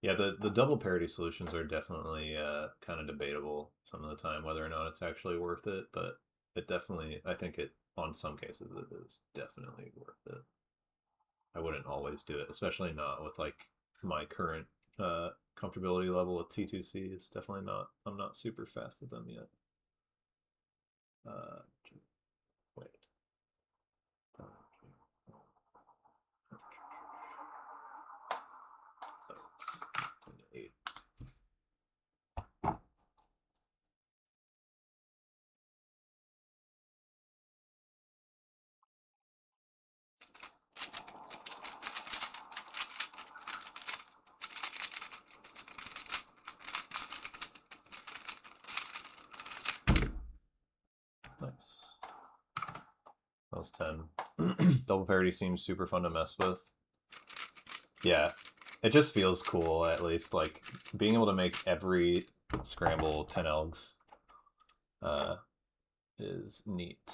S1: Yeah, the double parity solutions are definitely kind of debatable some of the time whether or not it's actually worth it, but it definitely, I think it, on some cases, it is definitely worth it. I wouldn't always do it, especially not with like my current comfortability level with T2C. It's definitely not, I'm not super fast at them yet. Wait. 8. Nice. That was 10. Double parity seems super fun to mess with. Yeah, it just feels cool, at least, like, being able to make every scramble 10 elgs is neat.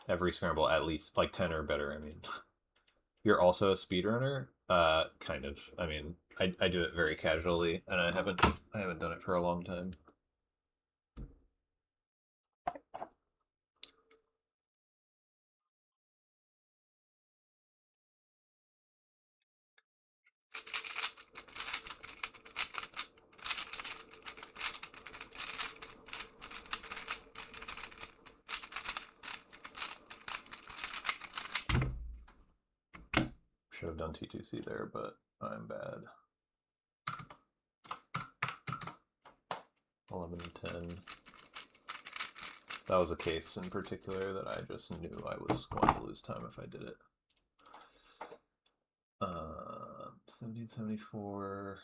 S1: Every scramble, at least, like, 10 or better, I mean. You're also a speedrunner? Kind of. I mean, I do it very casually, and I haven't done it for a long time. Should have done T2C there, but I'm bad. 11 and 10. That was a case in particular that I just knew I was going to lose time if I did it. 1774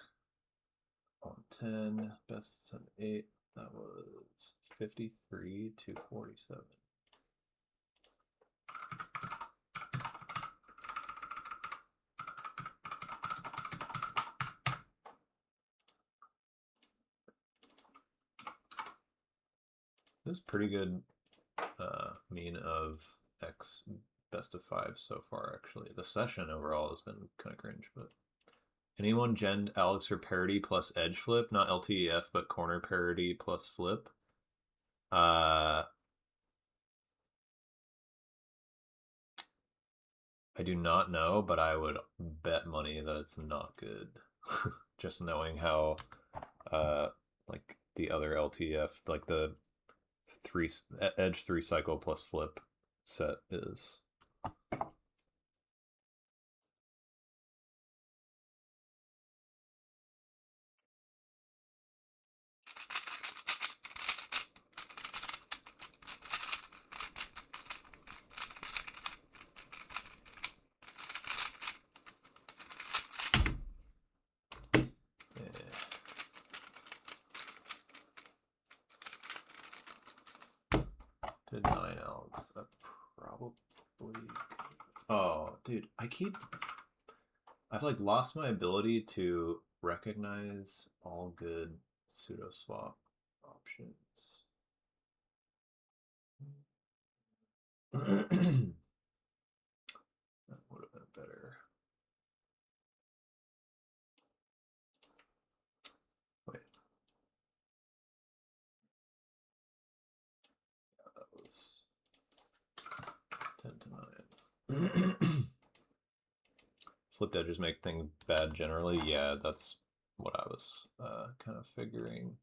S1: on 10, best on 8. That was 53 to 47. This is pretty good mean of X best of 5 so far, actually. The session overall has been kind of cringe, but anyone gen Alex for parity plus edge flip, not LTEF, but corner parity plus flip? I do not know, but I would bet money that it's not good. Just knowing how like the other LTF, like the edge 3 cycle plus flip set is. Did 9 elves. That probably... Oh, dude, I've like lost my ability to recognize all good pseudo swap options. That would have been better. Wait. Yeah, that was 10 to 9. Flipped edges make things bad generally. Yeah, that's what I was kind of figuring.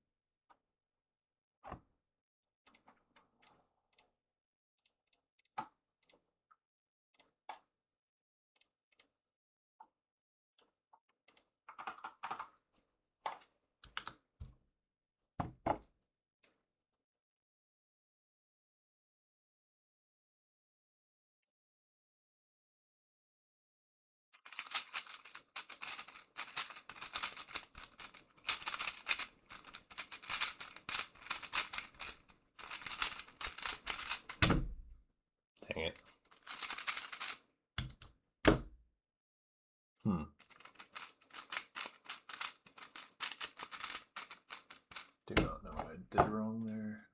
S1: Dang it. Do not know what I did wrong there.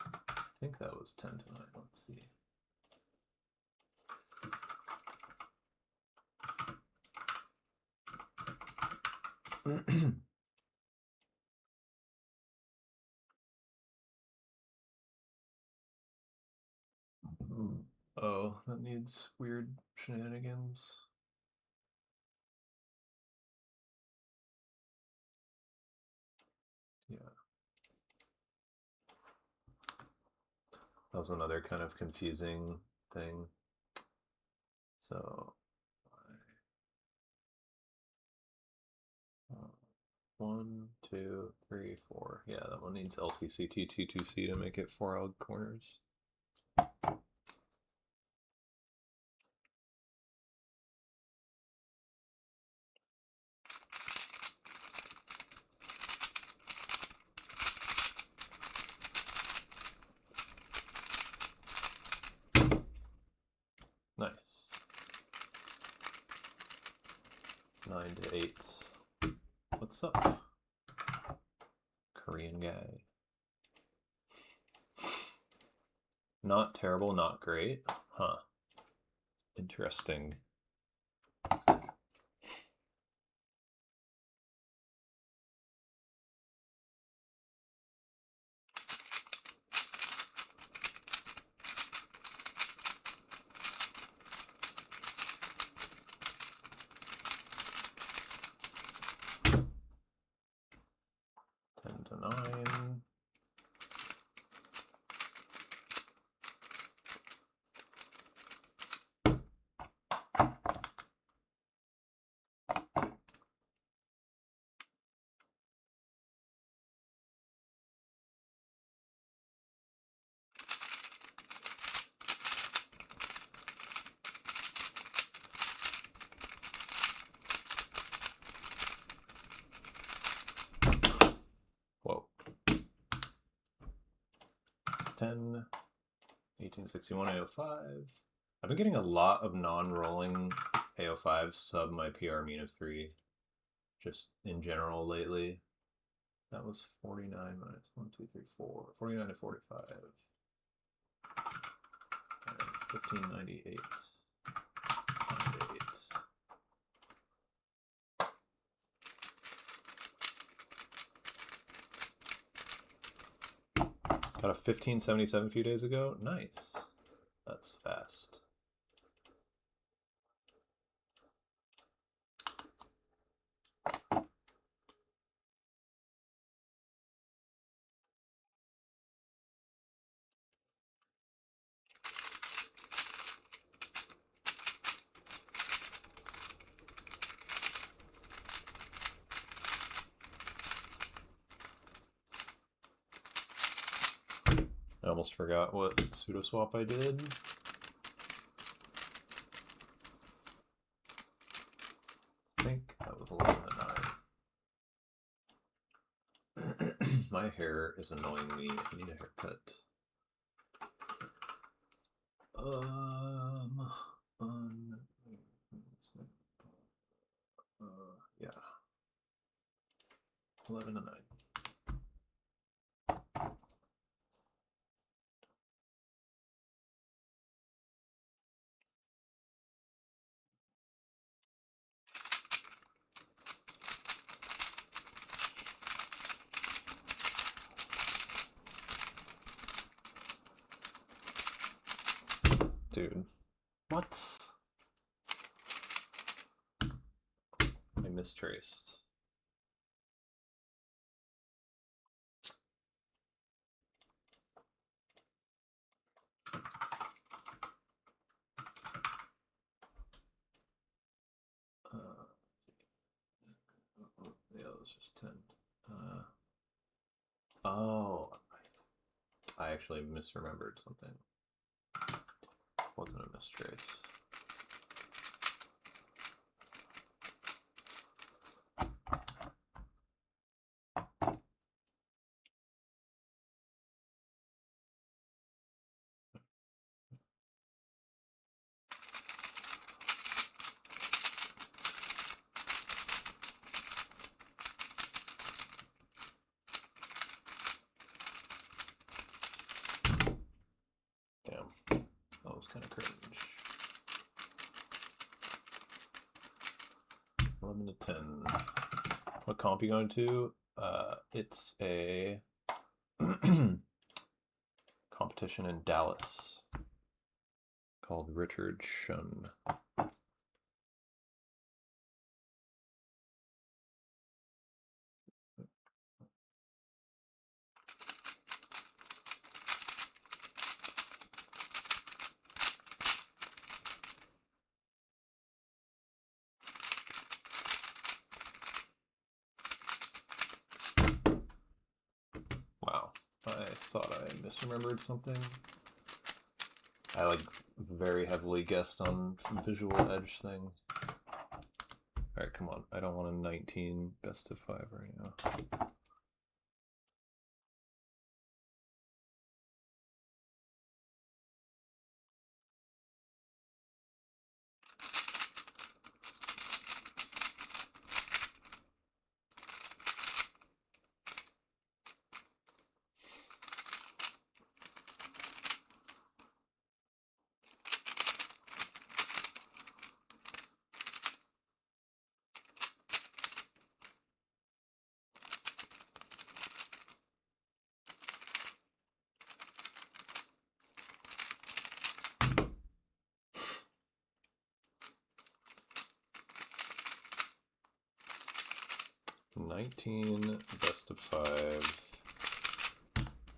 S1: I think that was 10 to 9. Let's see. Oh, that needs weird shenanigans. Yeah. That was another kind of confusing thing. So, 1, 2, 3, 4. Yeah, that one needs LTC T2C to make it 4 out corners. Nice. 9 to 8. What's up? Korean guy. Not terrible, not great. Huh. Interesting. To 9. Whoa. 10, 1861 AO5. I've been getting a lot of non-rolling AO5 sub my PR mean of 3, just in general lately. That was 49 minus 1, 2, 3, 4. 49 to 45. And 1598. 98. Got a 1577 a few days ago. Nice. That's fast. I almost forgot what pseudo swap I did. I think that was 11 to 9. My hair is annoying me. I need a haircut. Yeah. 11 to 9. Dude, what? I mistraced. Yeah, it was just 10. Oh, I actually misremembered something. It wasn't a mistrace. Damn, that was kind of cringe. 11 to 10. What comp you going to? It's a competition in Dallas called Richard Shun. Wow, I thought I misremembered something. I like very heavily guessed on visual edge thing. Alright, come on. I don't want a 19 best of 5 right now. $19 best of 5.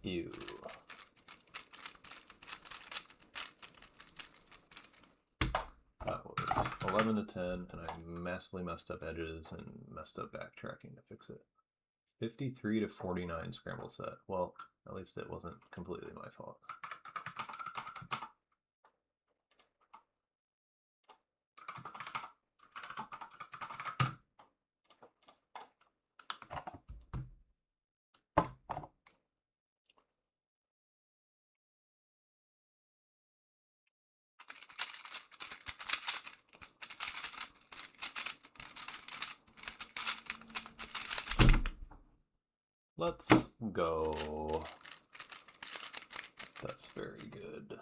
S1: Ew. That was 11 to 10, and I massively messed up edges and messed up backtracking to fix it. 53 to 49 scramble set. Well, at least it wasn't completely my fault. Let's go. That's very good.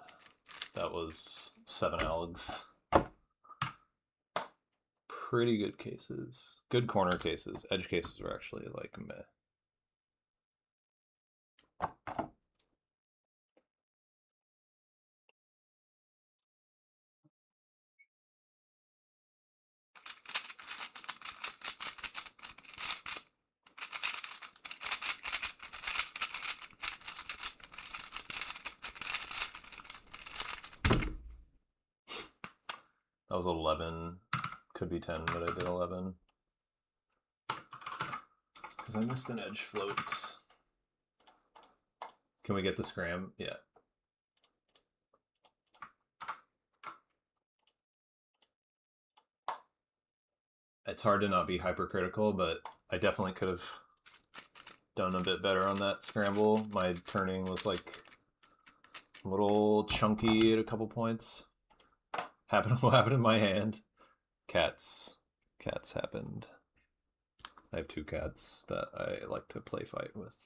S1: That was 7 algs. Pretty good cases. Good corner cases. Edge cases were actually like meh. That was 11. Could be 10, but I did 11. Because I missed an edge float. Can we get the scram? Yeah. It's hard to not be hypercritical, but I definitely could have done a bit better on that scramble. My turning was like a little chunky at a couple points. What happened in my hand? Cats happened. I have 2 cats that I like to play fight with.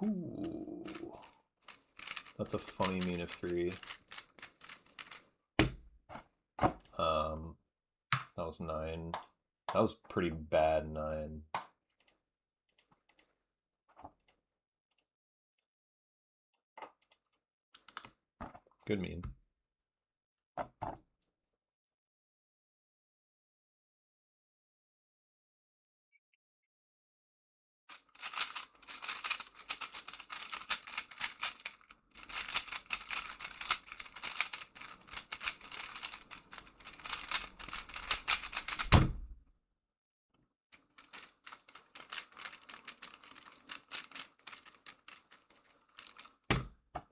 S1: Ooh. That's a funny mean of 3. That was 9. That was pretty bad 9. Good mean.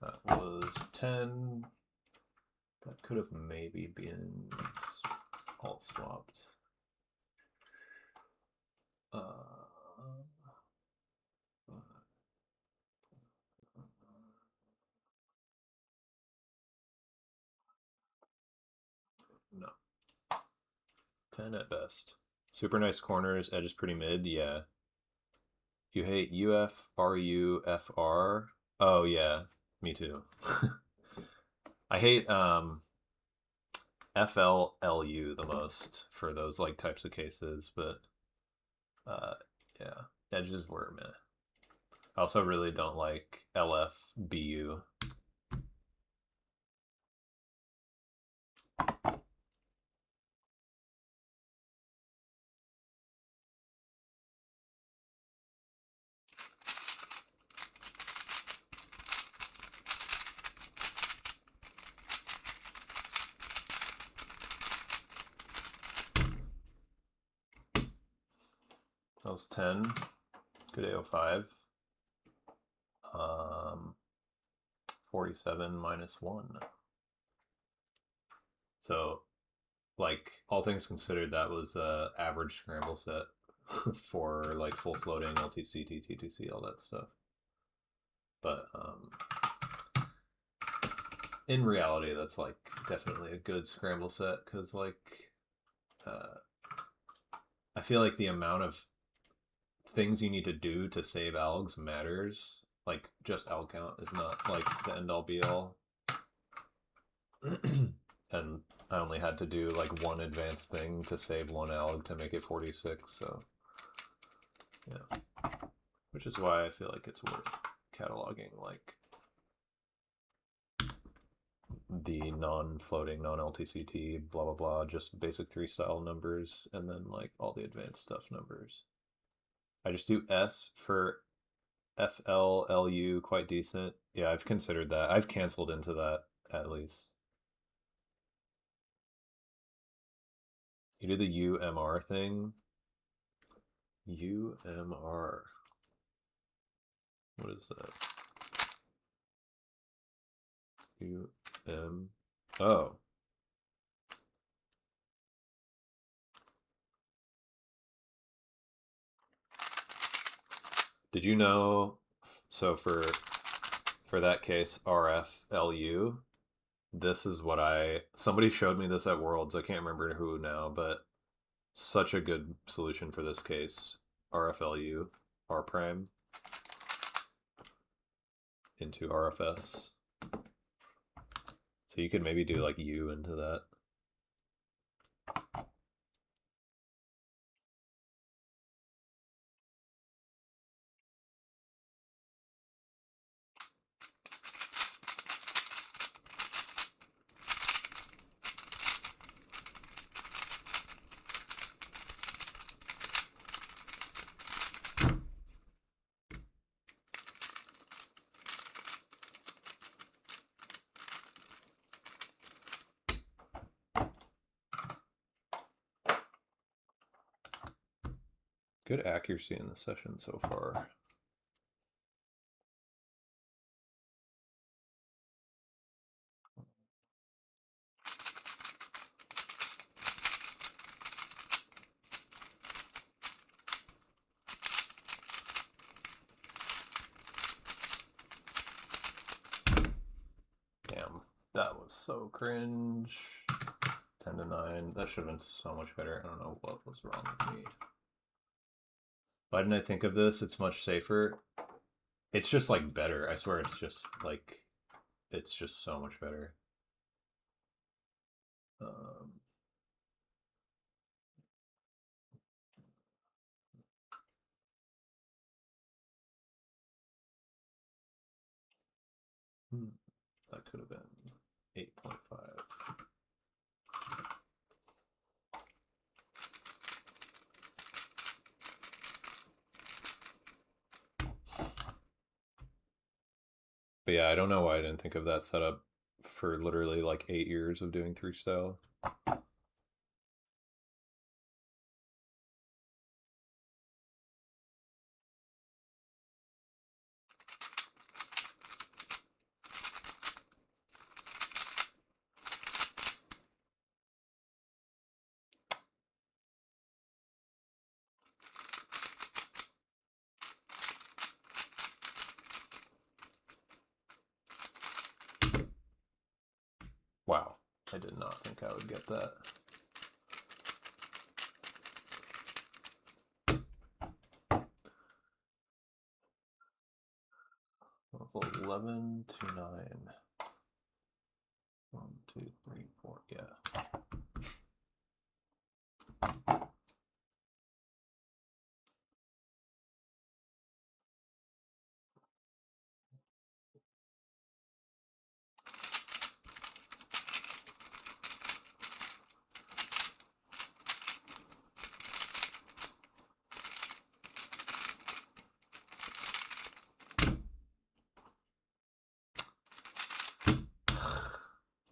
S1: That was 10. That could have maybe been alt swapped. No. 10 at best. Super nice corners, edge is pretty mid, yeah. You hate UF, RU, FR? Oh yeah, me too. I hate FLLU the most for those like types of cases, but yeah, edges were meh. I also really don't like LFBU. That was 10. Good AO5. 47 minus 1. So, like, all things considered, that was average scramble set for like full floating, LTC, T2C, all that stuff. But in reality, that's like definitely a good scramble set because like I feel like the amount of things you need to do to save algs matters. Like just alg count is not like the end all be all. And I only had to do like one advanced thing to save 1 alg to make it 46. So yeah, which is why I feel like it's worth cataloging like the non-floating, non-LTCT, blah blah blah, just basic 3 style numbers, and then like all the advanced stuff numbers. I just do S for FLLU quite decent. Yeah, I've considered that. I've canceled into that at least. You do the UMR thing. UMR. What is that? UM. Oh. Did you know? So for that case, RFLU, this is what somebody showed me this at Worlds. I can't remember who now, but such a good solution for this case. RFLU, R prime into RFS. So you could maybe do like U into that. Good accuracy in the session so far. Damn, that was so cringe. 10 to 9. That should have been so much better. I don't know what was wrong with me. Why didn't I think of this? It's much safer. It's just like better. I swear it's just like, it's just so much better. That could have been 8.5. But yeah, I don't know why I didn't think of that setup for literally like 8 years of doing 3 style. Wow, I did not think I would get that. That was 11 to 9. 1, 2, 3, 4, yeah.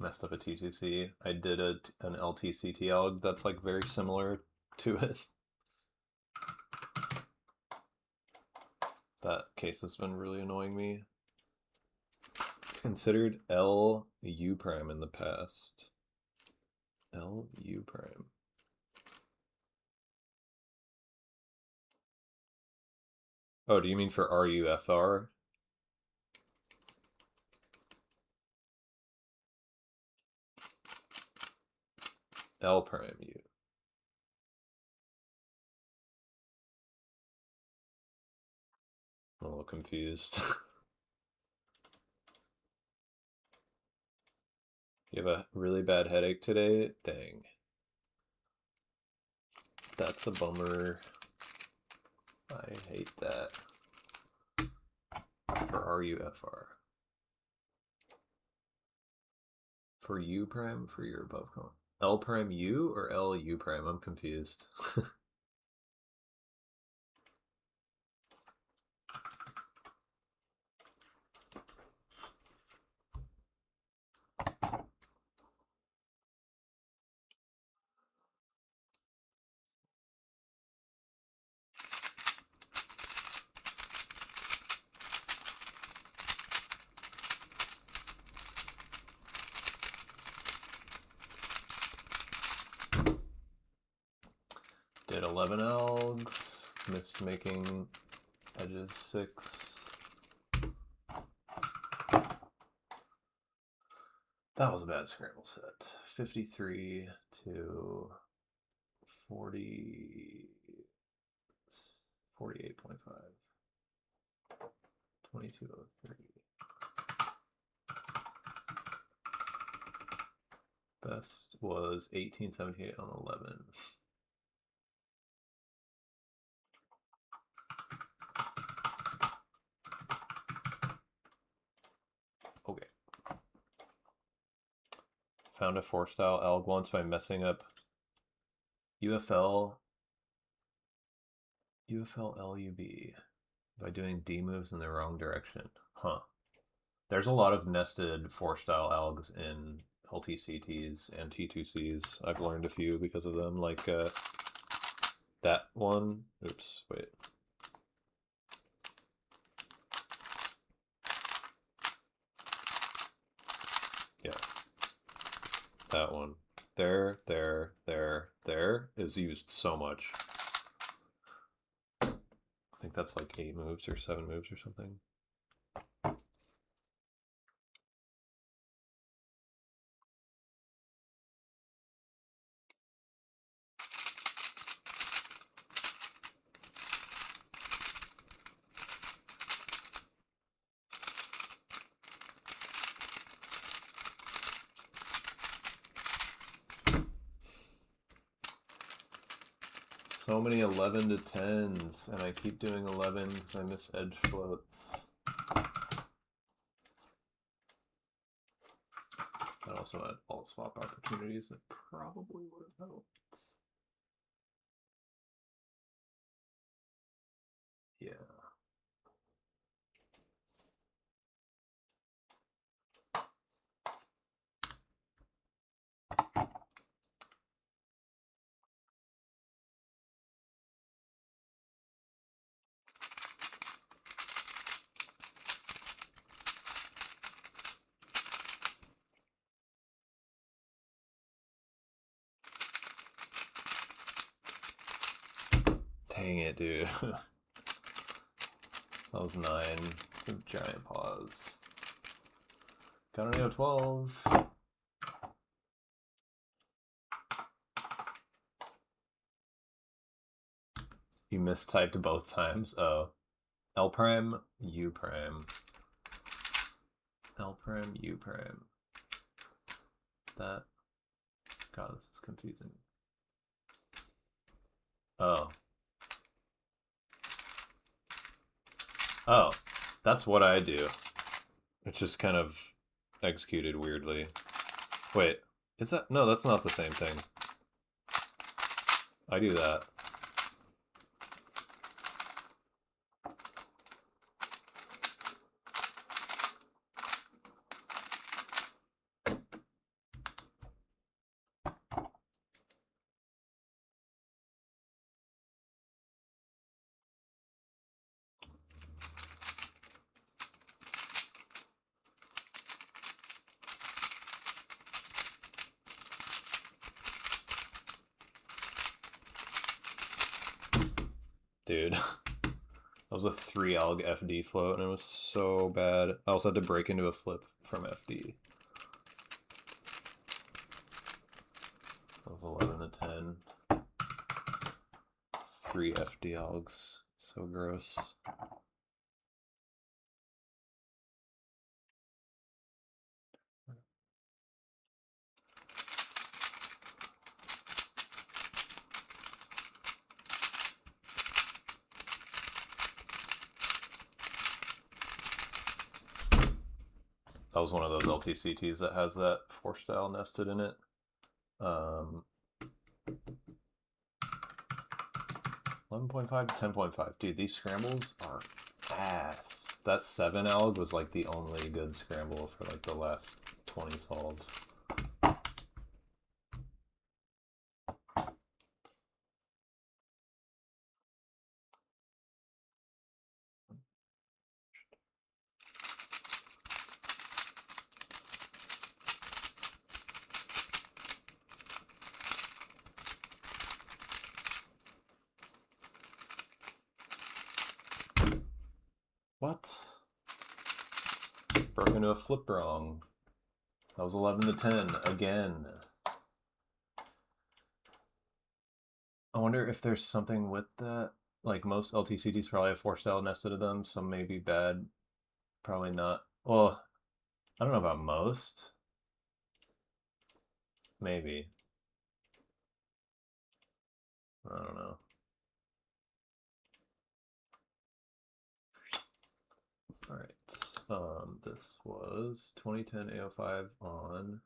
S1: Messed up a T2C. I did an LTCT alg that's like very similar to it. That case has been really annoying me. Considered LU prime in the past. LU prime. Oh, do you mean for RUFR? L prime U. I'm a little confused. You have a really bad headache today? Dang. That's a bummer. I hate that. For RUFR. For U prime, for your above cone. L prime U or LU prime? I'm confused. Did 11 algs, missed making edges 6. That was a bad scramble set. 53 to 40, 48.5. 2203. Best was 1878 on 11. Okay. Found a 4-style alg once by messing up UFL LUB by doing D moves in the wrong direction. Huh. There's a lot of nested 4-style algs in LTCTs and T2Cs. I've learned a few because of them, like that one. Oops, wait. Yeah. That one. There is used so much. I think that's like 8 moves or 7 moves or something. So many 11 to 10s, and I keep doing 11 because I miss edge floats. I also had alt swap opportunities that probably would have helped. Yeah. Dang it, dude. That was 9. It's a giant pause. Got an AO12. You mistyped both times. Oh. L prime, U prime. L prime, U prime. That. God, this is confusing. Oh. Oh. That's what I do. It's just kind of executed weirdly. Wait. Is that? No, that's not the same thing. I do that. Dude. That was a 3 alg FD float, and it was so bad. I also had to break into a flip from FD. That was 11 to 10. 3 FD algs. So gross. That was one of those LTCTs that has that 4-style nested in it. 11.5 to 10.5. Dude, these scrambles are ass. That 7 alg was like the only good scramble for like the last 20 solves. What? Broke into a flip wrong. That was 11 to 10 again. I wonder if there's something with that. Like most LTCTs probably have 4-style nested in them. Some may be bad. Probably not. Well, I don't know about most. Maybe. I don't know. All right. This was 2010 AO5 on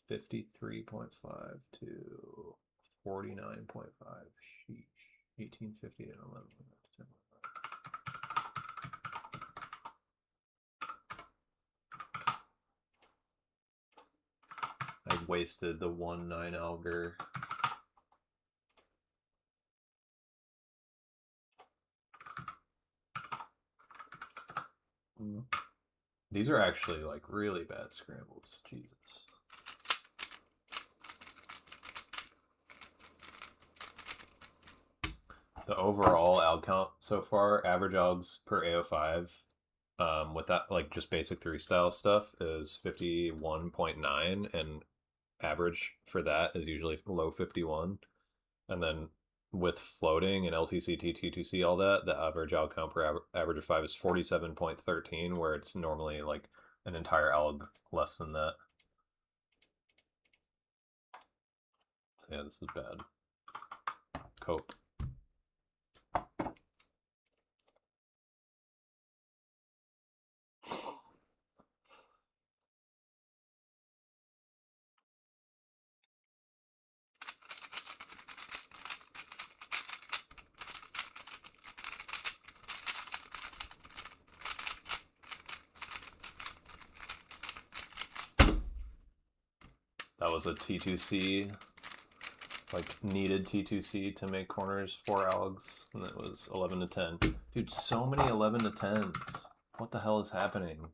S1: 53.5 to 49.5. Sheesh. 1850 and 11. I wasted the 1-9 alger. These are actually like really bad scrambles. Jesus. The overall alg count so far, average algs per AO5, with that like just basic 3-style stuff is 51.9, and average for that is usually low 51. And then with floating and LTCT, T2C, all that, the average alg count per average of 5 is 47.13, where it's normally like an entire alg less than that. So yeah, this is bad. Cope. That was a T2C, like needed T2C to make corners 4 algs, and it was 11 to 10. Dude, so many 11 to 10s. What the hell is happening?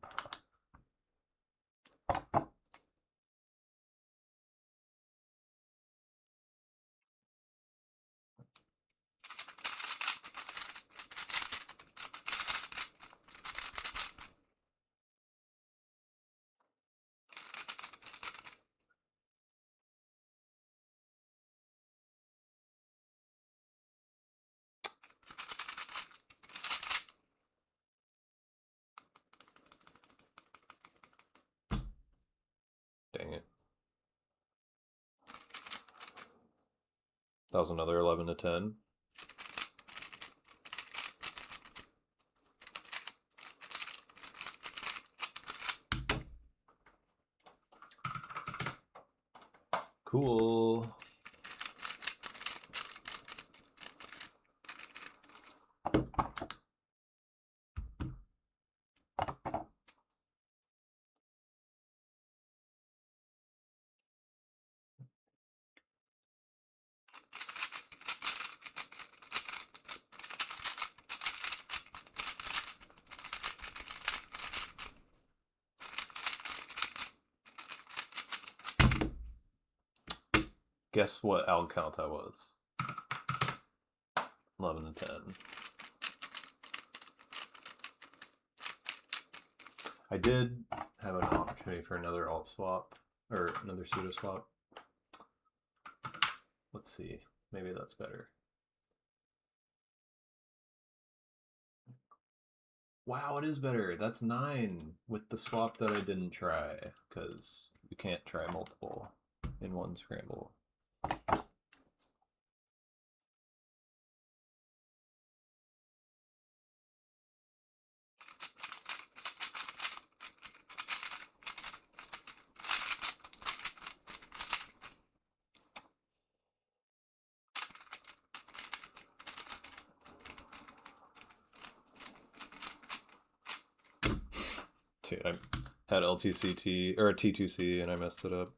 S1: Dang it. That was another 11 to 10. Cool. Guess what alg count that was? 11 to 10. I did have an opportunity for another alt swap, or another pseudo swap. Let's see, maybe that's better. Wow, it is better. That's 9 with the swap that I didn't try, because you can't try multiple in one scramble. Dude, I had LTCT or a T2C and I messed it up.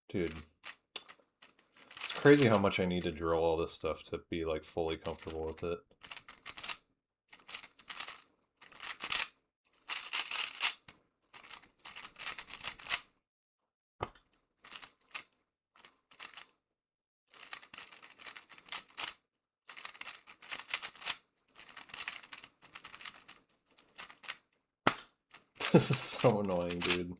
S1: Dude, it's crazy how much I need to drill all this stuff to be like fully comfortable with it. This is so annoying, dude.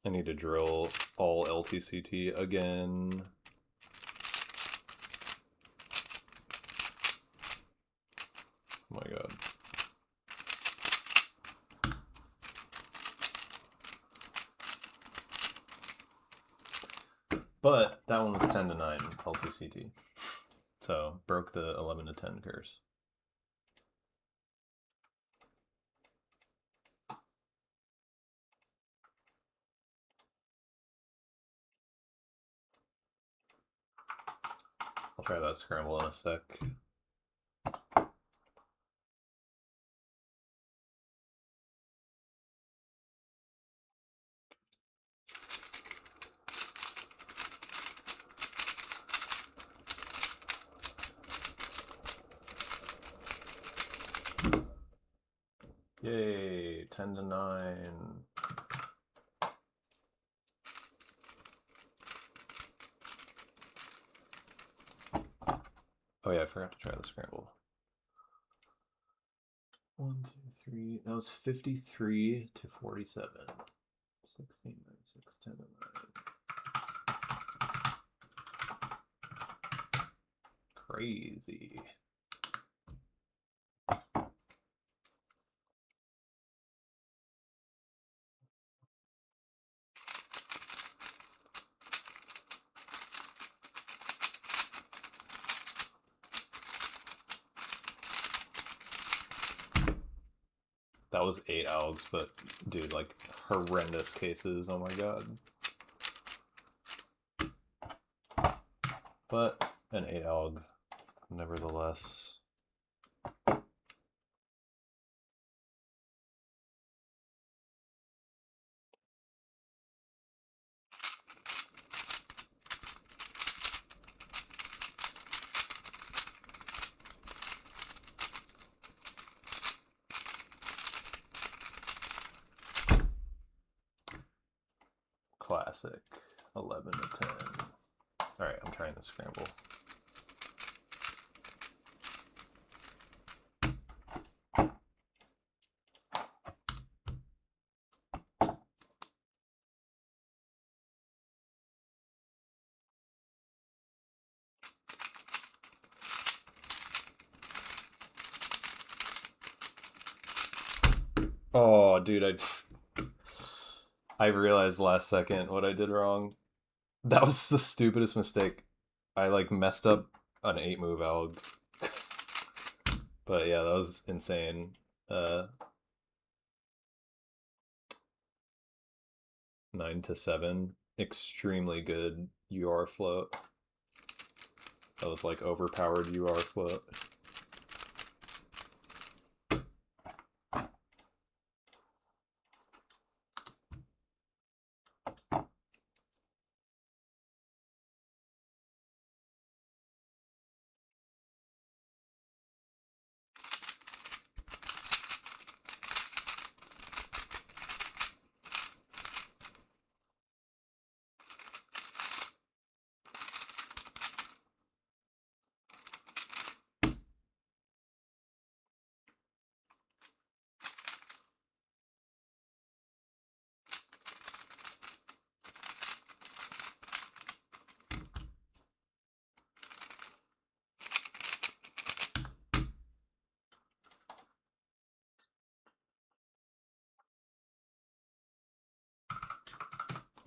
S1: I need to drill all LTCT again. Oh my god. But that one was 10 to 9 LTCT. So broke the 11 to 10 curse. I'll try that scramble in a sec. Yay, 10 to 9. Oh yeah, I forgot to try the scramble. 1, 2, 3. That was 53 to 47. 16, 9, 6, 10 to 9. Crazy. That was 8 algs, but dude, like horrendous cases. Oh my god. But an 8 alg, nevertheless. Classic 11 to 10. Alright, I'm trying the scramble. Oh, dude, I realized last second what I did wrong. That was the stupidest mistake. I like messed up an 8 move alg. But yeah, that was insane. 9 to 7. Extremely good UR float. That was like overpowered UR float.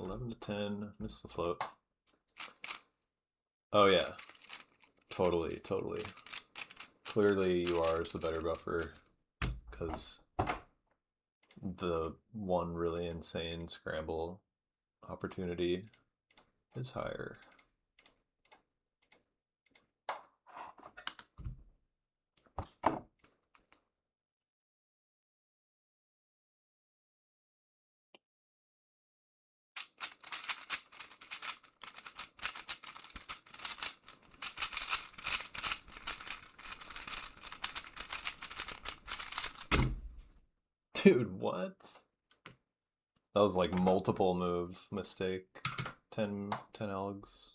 S1: $11 to 10. Missed the float. Oh yeah, totally. Clearly, UR is the better buffer because the one really insane scramble opportunity is higher. Dude, what? That was like multiple move mistake. 10 algs.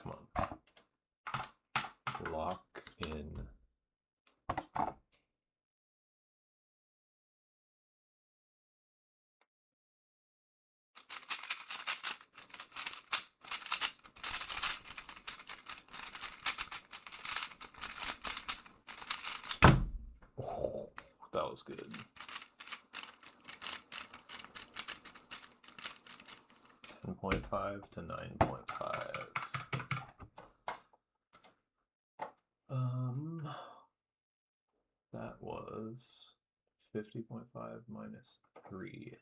S1: Come on. Lock in. was good. $10.5 to $9.5. That was 50.5 minus 3.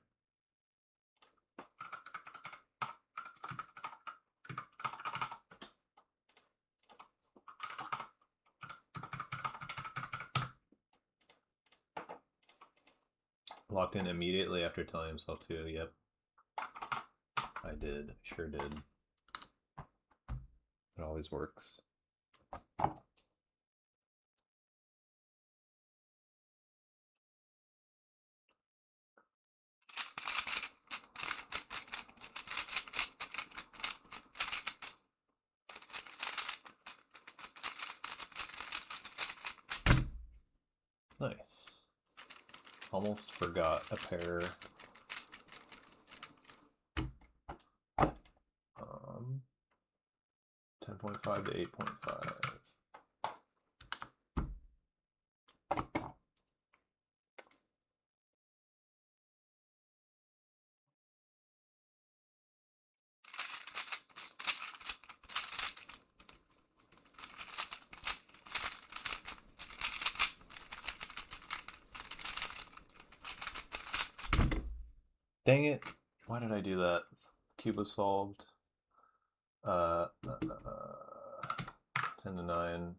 S1: Locked in immediately after telling himself to. Yep. I did. Sure did. It always works. Nice. Almost forgot a pair. 10.5 to 8.5. Dang it. Why did I do that? Cube was solved. 10 to 9.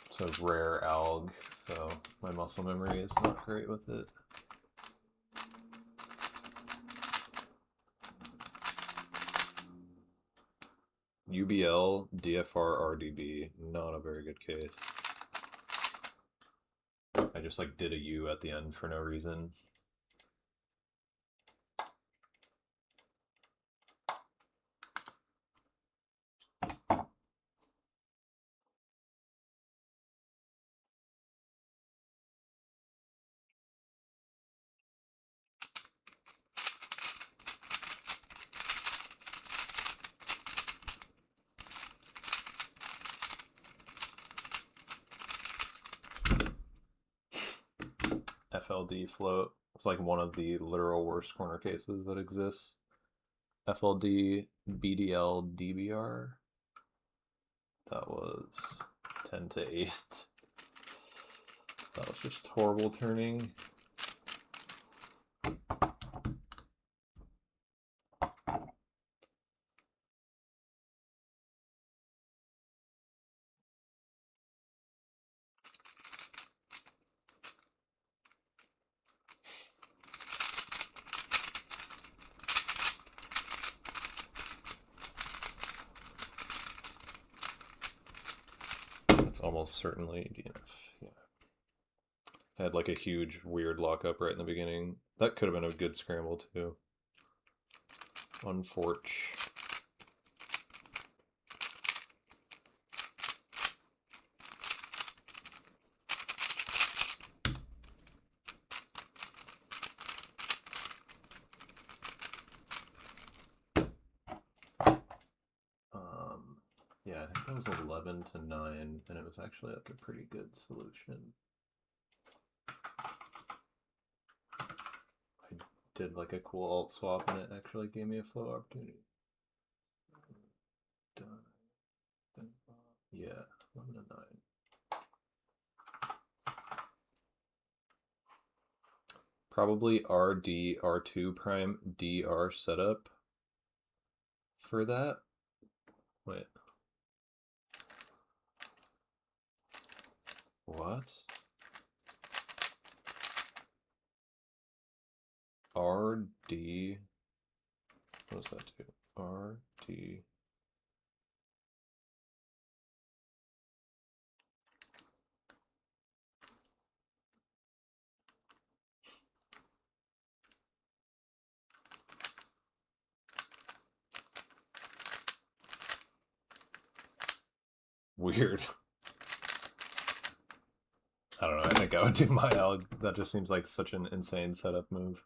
S1: It's a rare alg, so my muscle memory is not great with it. UBL, DFR, RDB, not a very good case. I just like did a U at the end for no reason. FLD float. It's like one of the literal worst corner cases that exists. FLD, BDL, DBR. That was 10 to 8. That was just horrible turning. It's almost certainly DNF. Yeah. I had like a huge weird lockup right in the beginning. That could have been a good scramble too. Unfortunate. Yeah, I think that was 11 to 9, and it was actually like a pretty good solution. I did like a cool alt swap, and it actually gave me a flow opportunity. Yeah, 11 to 9. Probably RD, R2 prime, DR setup for that. Wait. What? RD. What does that do? RD. Weird. I don't know. I think I would do my alg. That just seems like such an insane setup move.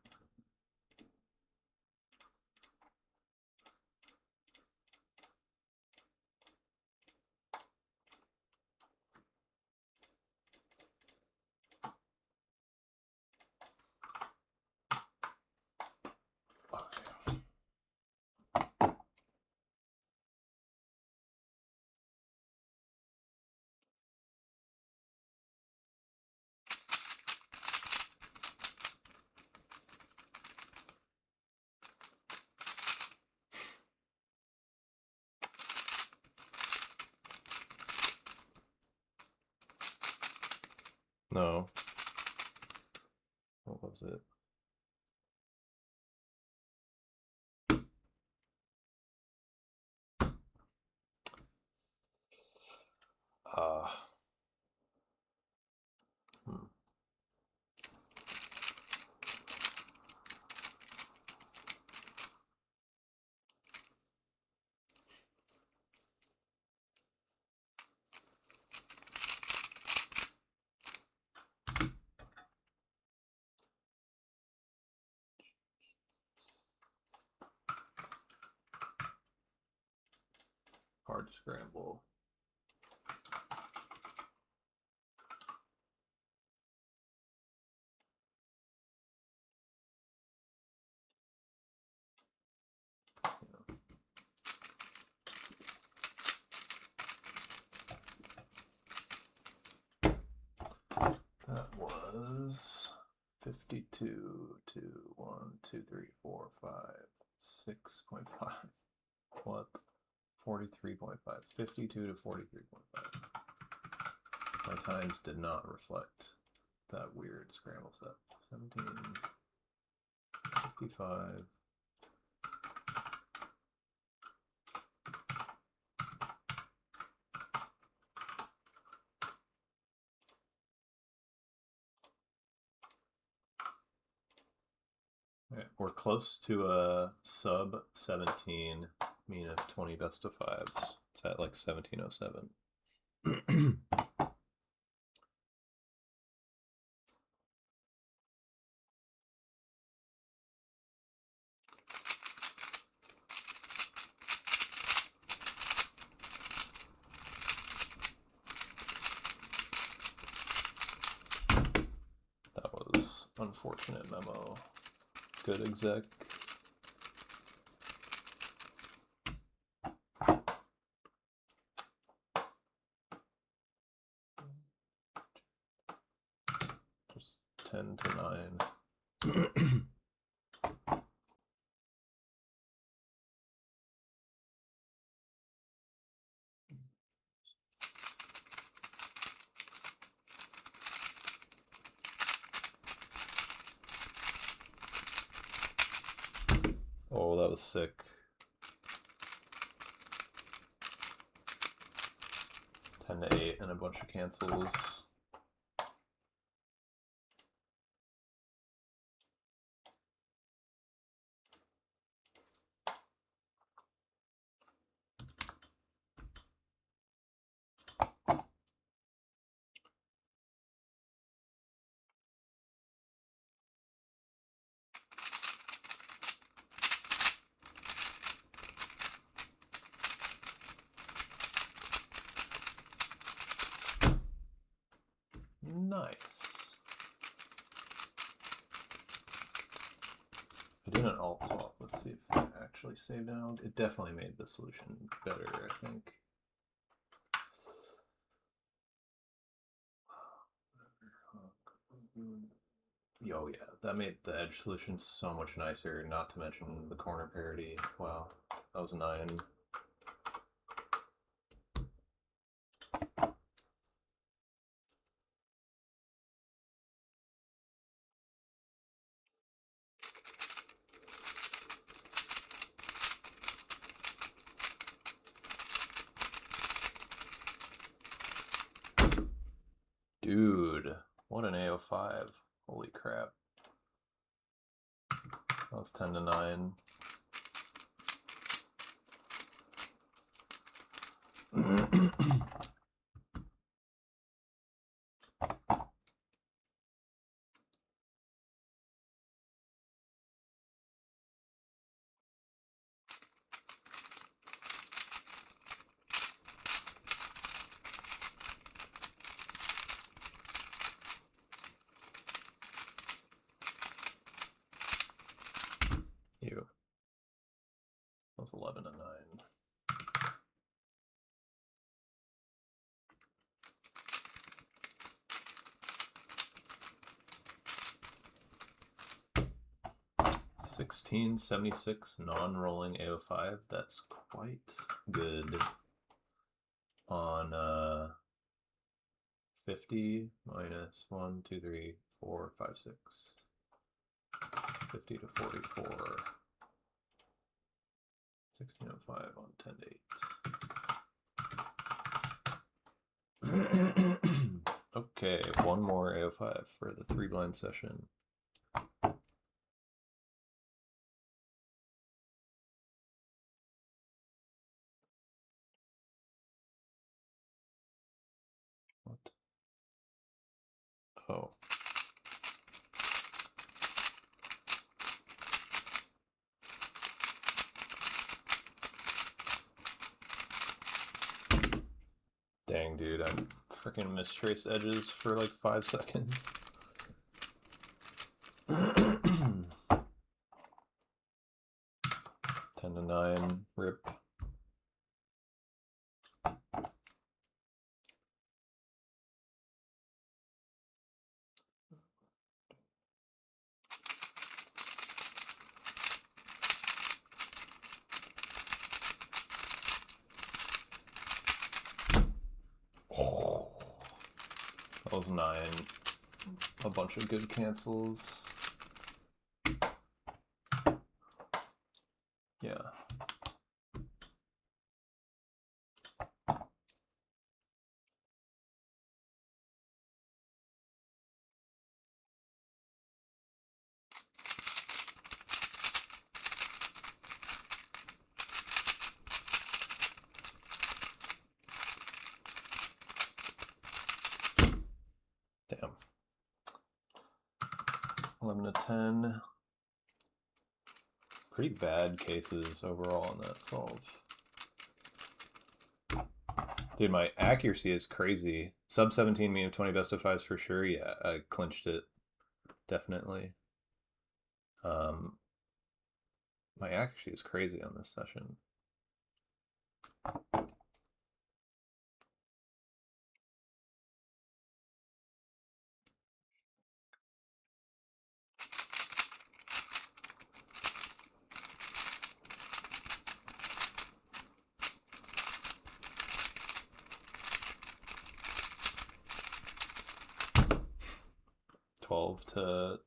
S1: No. What was it? Hmm. Hard scramble. That was 52 to 1, 2, 3, 4, 5, 6.5. What? 43.5. 52 to 43.5. My times did not reflect that weird scramble set. 17, 55. Okay, we're close to a sub 17 mean of 20 best of fives. It's at like 1707. That was unfortunate memo. Good exec. Just 10 to 9. Oh, that was sick. 10 to 8 and a bunch of cancels. Nice. I did an alt swap. Let's see if it actually saved out. It definitely made the solution better, I think. Oh yeah, that made the edge solution so much nicer, not to mention the corner parity. Wow, that was 9. Dude, what an AO5. Holy crap. That was 10 to 9. Ew. That was 11 to 9. $16.76 non-rolling AO5. That's quite good on 50 minus 1, 2, 3, 4, 5, 6. 50 to 44. 1605 on 10 to 8. Okay, one more AO5 for the 3 blind session. What? Oh. Dang, dude, I freaking mistraced edges for like 5 seconds. 10 to 9, rip. That was 9. A bunch of good cancels. Yeah. Damn. 11 to 10. Pretty bad cases overall on that solve. Dude, my accuracy is crazy. Sub 17 mean of 20 best of 5s for sure. Yeah, I clinched it. Definitely. My accuracy is crazy on this session. $12 to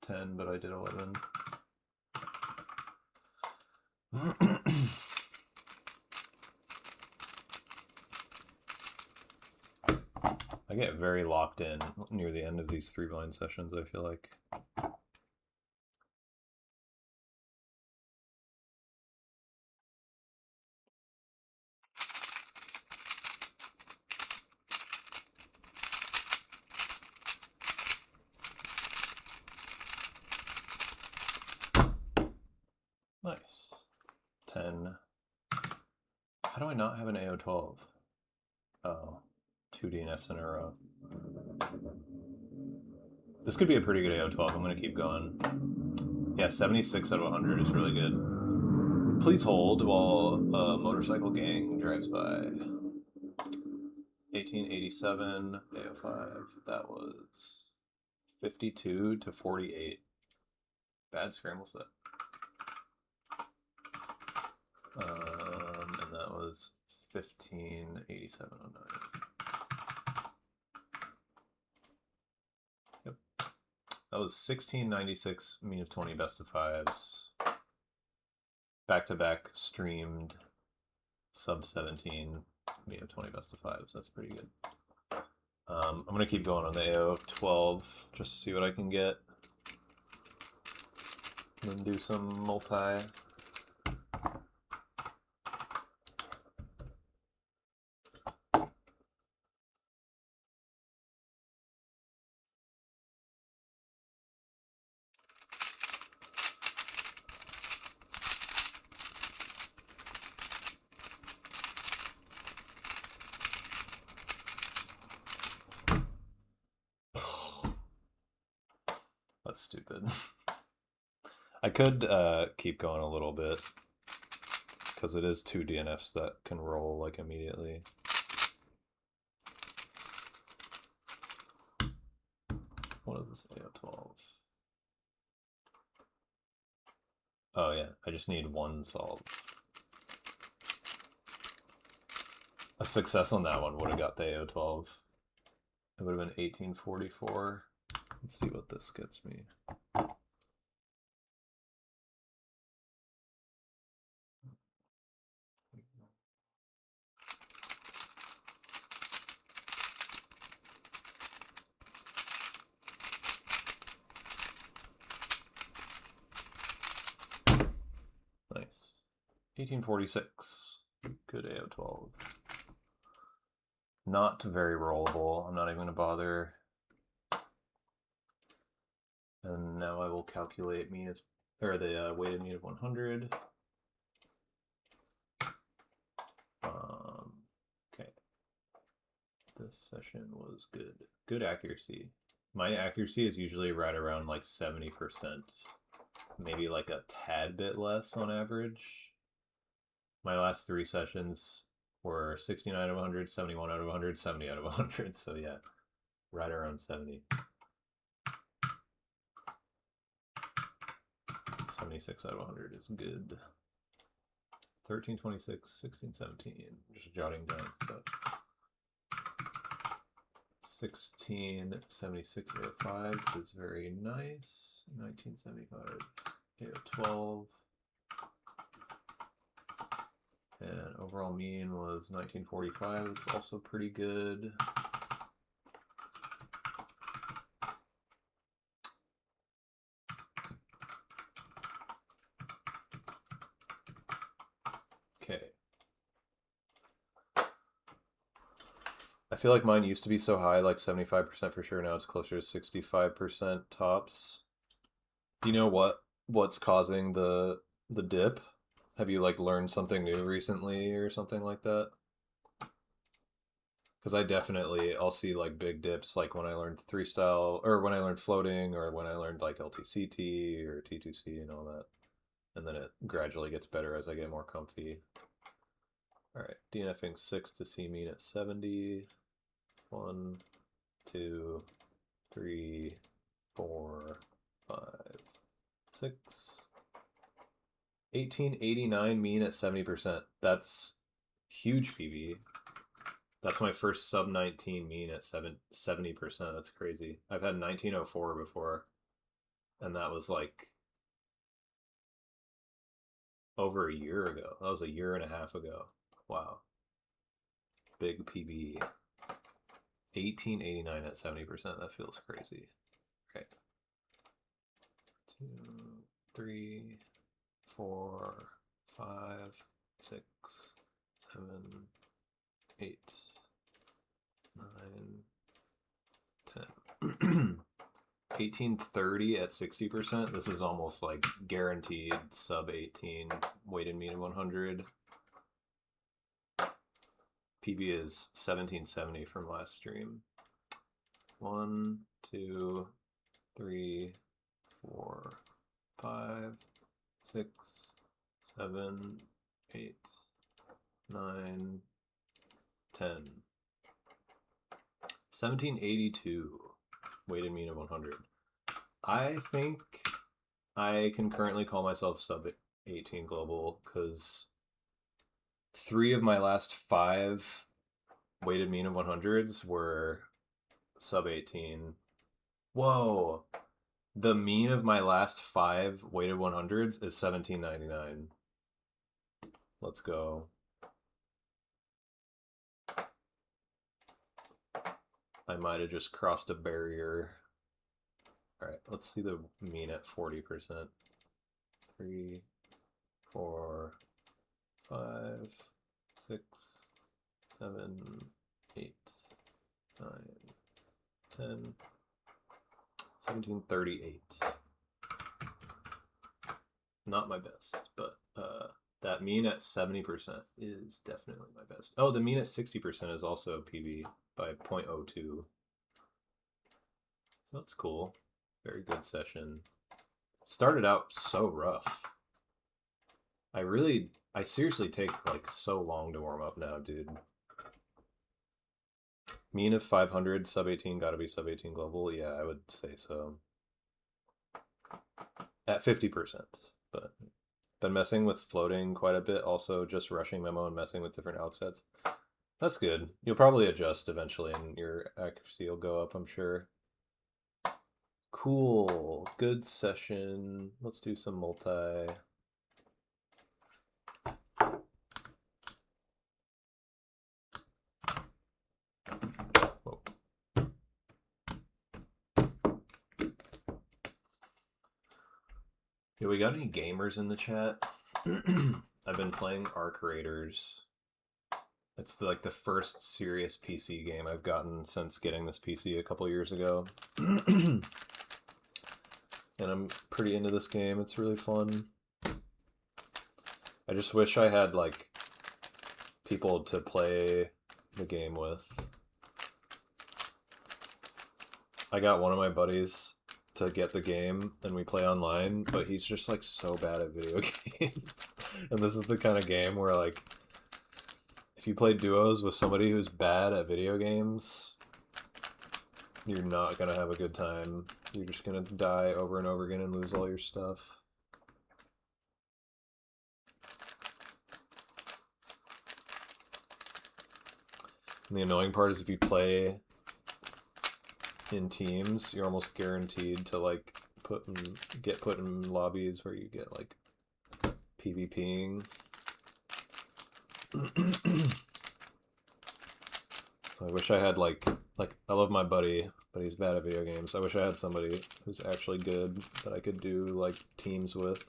S1: 10, but I did 11. I get very locked in near the end of these 3 blind sessions, I feel like. Nice. 10. How do I not have an AO12? Oh, 2 DNFs in a row. This could be a pretty good AO12. I'm going to keep going. Yeah, 76 out of 100 is really good. Please hold while a motorcycle gang drives by. 1887 AO5. That was 52 to 48. Bad scramble set. And that was 158709. Yep. That was 1696 mean of 20 best of 5s. Back to back streamed sub 17 mean of 20 best of 5s. That's pretty good. I'm gonna keep going on the AO12 just to see what I can get. And then do some multi. That's stupid. I could keep going a little bit because it is 2 DNFs that can roll like immediately. What is this AO12? Oh yeah, I just need 1 solve. A success on that one would have got the AO12. It would have been 1844. Let's see what this gets me. Nice. 1846. Good AO12. Not very rollable. I'm not even going to bother. And now I will calculate mean of, or the weighted mean of 100. Okay. This session was good. Good accuracy. My accuracy is usually right around like 70%. Maybe like a tad bit less on average. My last 3 sessions were 69 out of 100, 71 out of 100, 70 out of 100. So yeah, right around 70. 76 out of 100 is good. 13, 26, 16, 17. Just jotting down stuff. 1676 AO5 is very nice. 1975 AO12. And overall mean was 1945. It's also pretty good. Okay. I feel like mine used to be so high, like 75% for sure. Now it's closer to 65% tops. Do you know what's causing the dip? Have you like learned something new recently or something like that? Because I'll see like big dips, like when I learned 3-style, or when I learned floating, or when I learned like LTCT or T2C and all that. And then it gradually gets better as I get more comfy. All right, DNFing 6 to C mean at 70. 1, 2, 3, 4, 5, 6. 1889 mean at 70%. That's huge PB. That's my first sub 19 mean at 70%. That's crazy. I've had 1904 before, and that was like over a year ago. That was a year and a half ago. Wow. Big PB. 1889 at 70%. That feels crazy. Okay. 2, 3, 4, 5, 6, 7, 8, 9, 10. 1830 at 60%. This is almost like guaranteed sub 18 weighted mean of 100. PB is 1770 from last stream. 1, 2, 3, 4, 5, 6, 7, 8, 9, 10. 1782 weighted mean of 100. I think I can currently call myself sub 18 global because 3 of my last 5 weighted mean of 100s were sub 18. Whoa. The mean of my last 5 weighted 100s is 1799. Let's go. I might have just crossed a barrier. All right, let's see the mean at 40%. 3, 4, 5, 6, 7, 8, 9, 10. 1738. Not my best, but that mean at 70% is definitely my best. Oh, the mean at 60% is also PB by 0.02. So that's cool. Very good session. Started out so rough. I seriously take like so long to warm up now, dude. Mean of 500, sub 18, gotta be sub 18 global. Yeah, I would say so. At 50%, but been messing with floating quite a bit. Also just rushing memo and messing with different alg sets. That's good. You'll probably adjust eventually and your accuracy will go up, I'm sure. Cool. Good session. Let's do some multi. Whoa. Yeah, we got any gamers in the chat? I've been playing Arc Raiders. It's like the first serious PC game I've gotten since getting this PC a couple years ago. And I'm pretty into this game. It's really fun. I just wish I had like people to play the game with. I got one of my buddies to get the game and we play online, but he's just like so bad at video games. And this is the kind of game where like if you play duos with somebody who's bad at video games, you're not gonna have a good time. You're just gonna die over and over again and lose all your stuff. And the annoying part is if you play in teams, you're almost guaranteed to like get put in lobbies where you get like PvPing. I wish I had like I love my buddy, but he's bad at video games. I wish I had somebody who's actually good that I could do like teams with.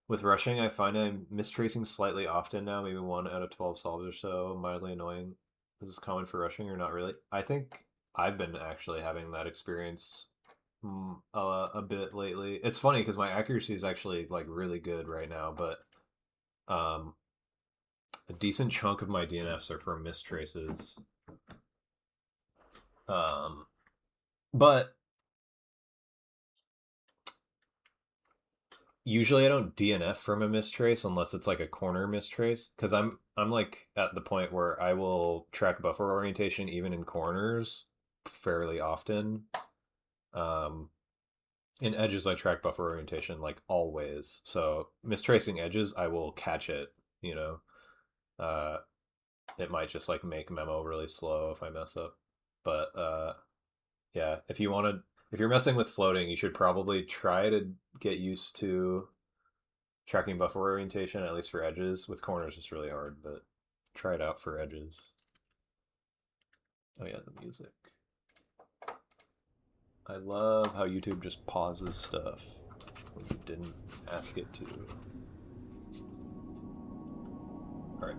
S1: With rushing, I find I'm mistracing slightly often now, maybe 1 out of 12 solves or so, mildly annoying. Is this common for rushing or not really? I think I've been actually having that experience a bit lately. It's funny because my accuracy is actually like really good right now, but a decent chunk of my DNFs are from mistraces. But usually I don't DNF from a mistrace unless it's like a corner mistrace, because I'm like at the point where I will track buffer orientation even in corners fairly often. In edges I track buffer orientation like always, so mistracing edges I will catch it, you know. It might just like make memo really slow if I mess up, but yeah, if you're messing with floating, you should probably try to get used to tracking buffer orientation, at least for edges. With corners, it's really hard, but try it out for edges. Oh yeah, the music. I love how YouTube just pauses stuff when you didn't ask it to. All right.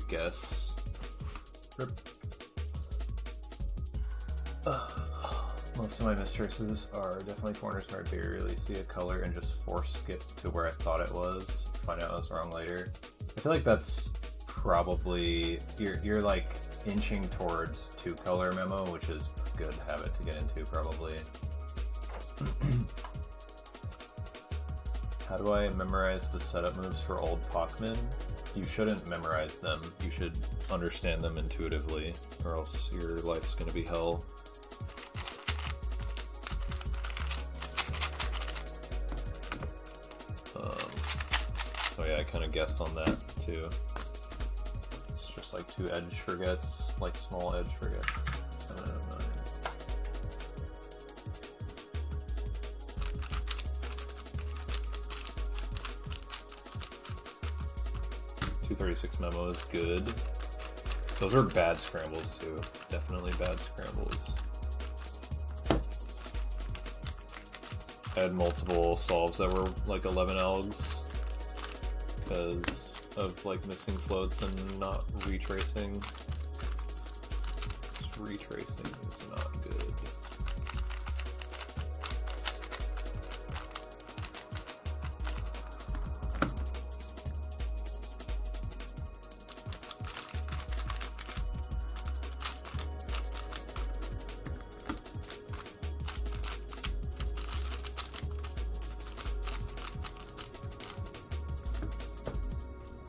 S1: guess. Rip. Most of my mistraces are definitely corners where I barely see a color and just force skip to where I thought it was. Find out I was wrong later. I feel like that's probably you're like inching towards 2-color memo, which is a good habit to get into probably. How do I memorize the setup moves for old Pacman? You shouldn't memorize them. You should understand them intuitively, or else your life's gonna be hell. So yeah, I kind of guessed on that too. It's just like 2 edge forgets, like small edge forgets. 7 out of 9. 236 memo is good. Those are bad scrambles too. Definitely bad scrambles. I had multiple solves that were like 11 algs because of like missing floats and not retracing. Just retracing is not good.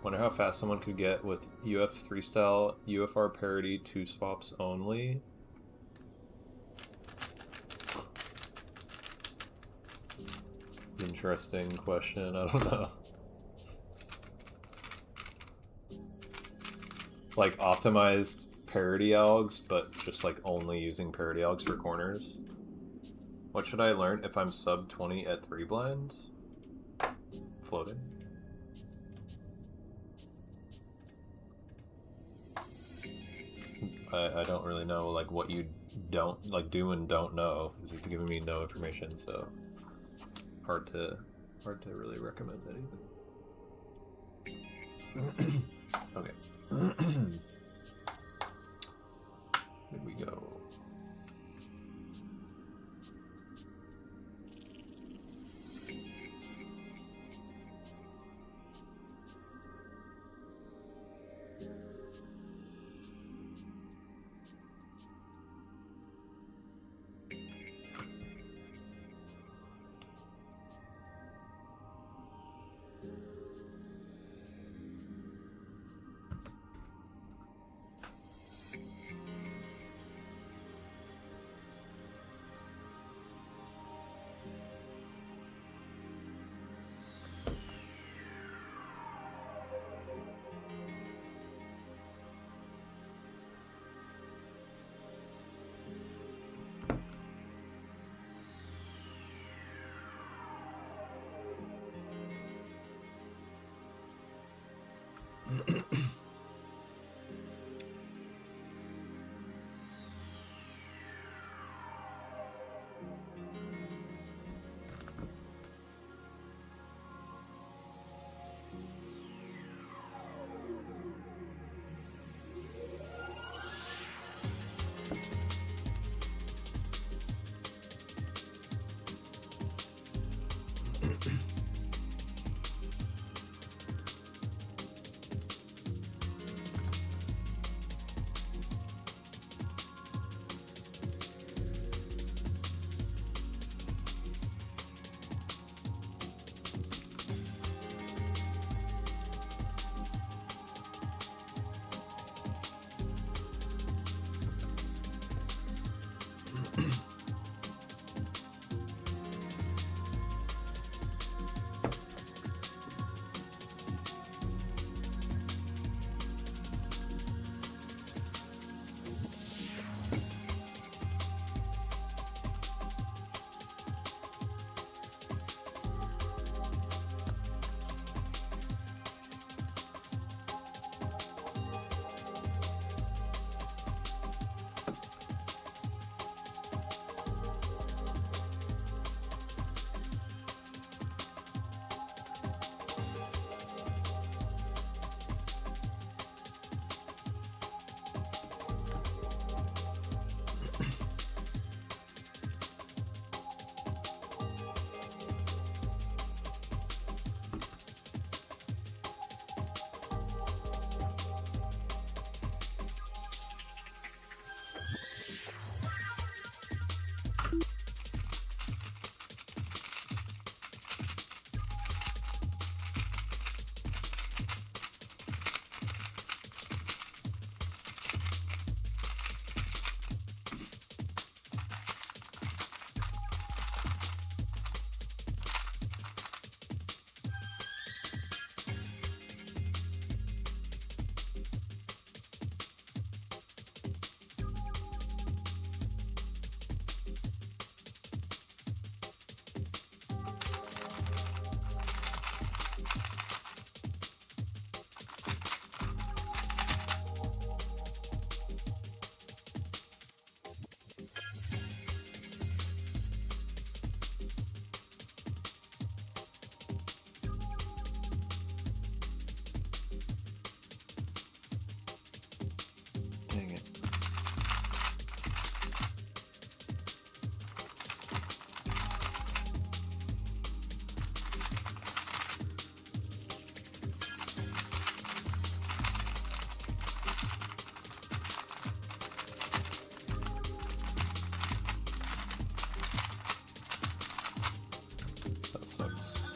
S1: Wonder how fast someone could get with UF3 style UFR parity 2 swaps only. Interesting question, I don't know. Like optimized parity algs, but just like only using parity algs for corners. What should I learn if I'm sub 20 at 3 blinds? Floating. I don't really know like what you don't like do and don't know because you've given me no information, so hard to really recommend anything. Okay. Here we go. Dang it. That sucks.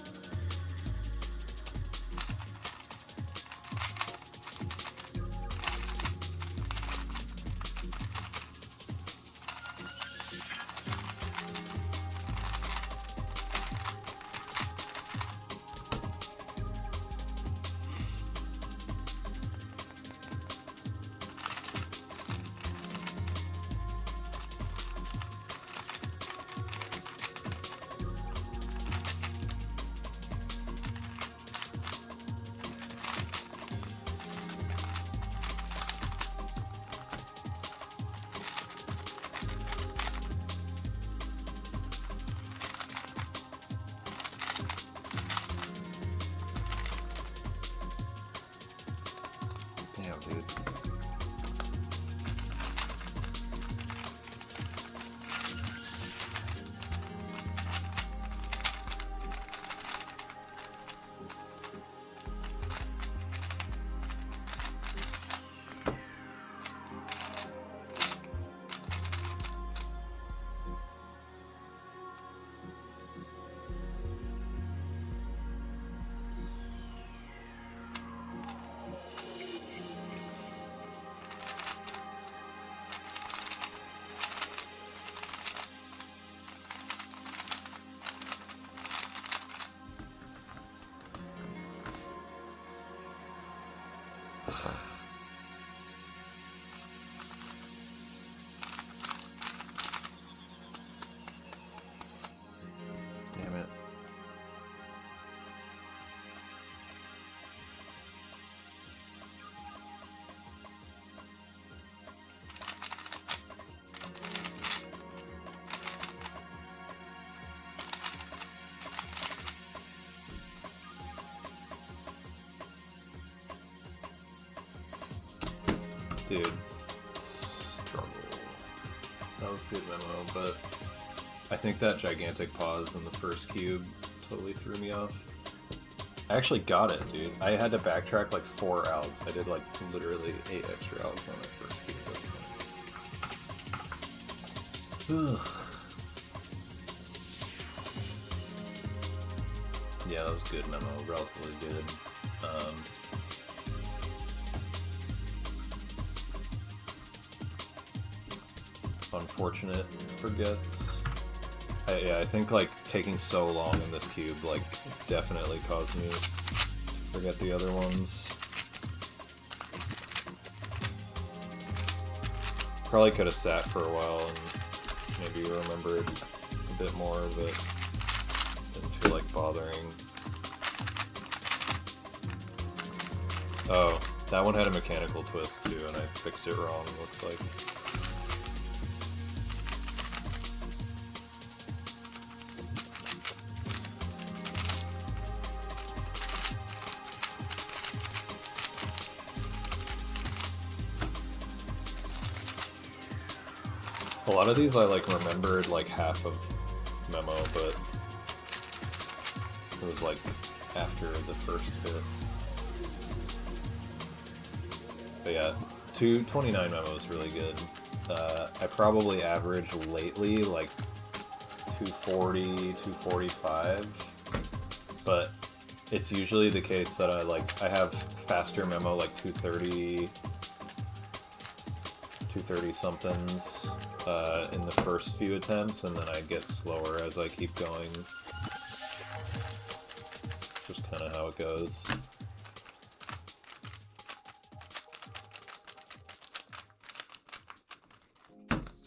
S1: Damn, dude. Damn it. Dude, struggle. That was a good memo, but I think that gigantic pause in the first cube totally threw me off. I actually got it, dude. I had to backtrack like 4 outs. I did like literally 8 extra outs on that first cube. Ugh. Yeah, that was a good memo, relatively good. Unfortunate for gets. Yeah, I think like taking so long in this cube like definitely caused me to forget the other ones. Probably could have sat for a while and maybe remembered a bit more, but didn't feel like bothering. Oh, that one had a mechanical twist too, and I fixed it wrong, looks like. A lot of these I like remembered like half of memo, but it was like after the first bit. But yeah, 229 memo is really good. I probably average lately like 240, 245, but it's usually the case that I have faster memo like 230 somethings in the first few attempts, and then I get slower as I keep going. Just kind of how it goes.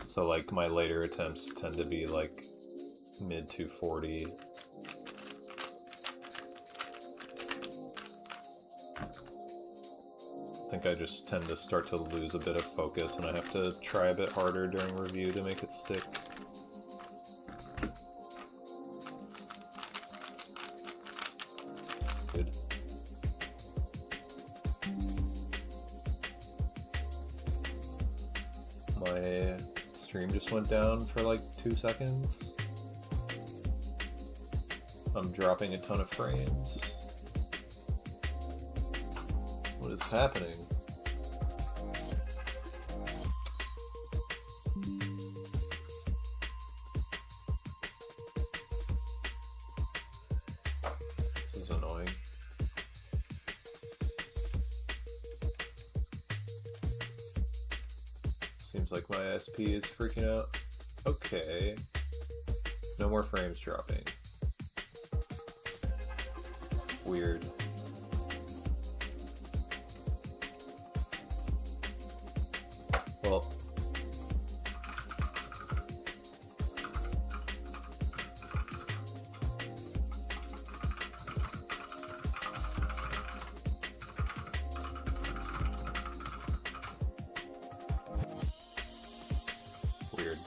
S1: So like my later attempts tend to be like mid 240. I think I just tend to start to lose a bit of focus, and I have to try a bit harder during review to make it stick. Good. stream just went down for like 2 seconds. I'm dropping a ton of frames. What is happening? This is annoying. Seems like my SP is freaking out. Okay. No more frames dropping. Weird. Well, weird.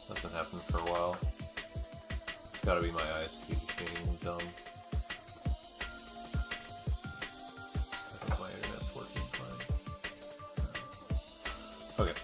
S1: Hasn't happened for a while. It's gotta be my ISP being dumb. I think my internet's working fine. Okay.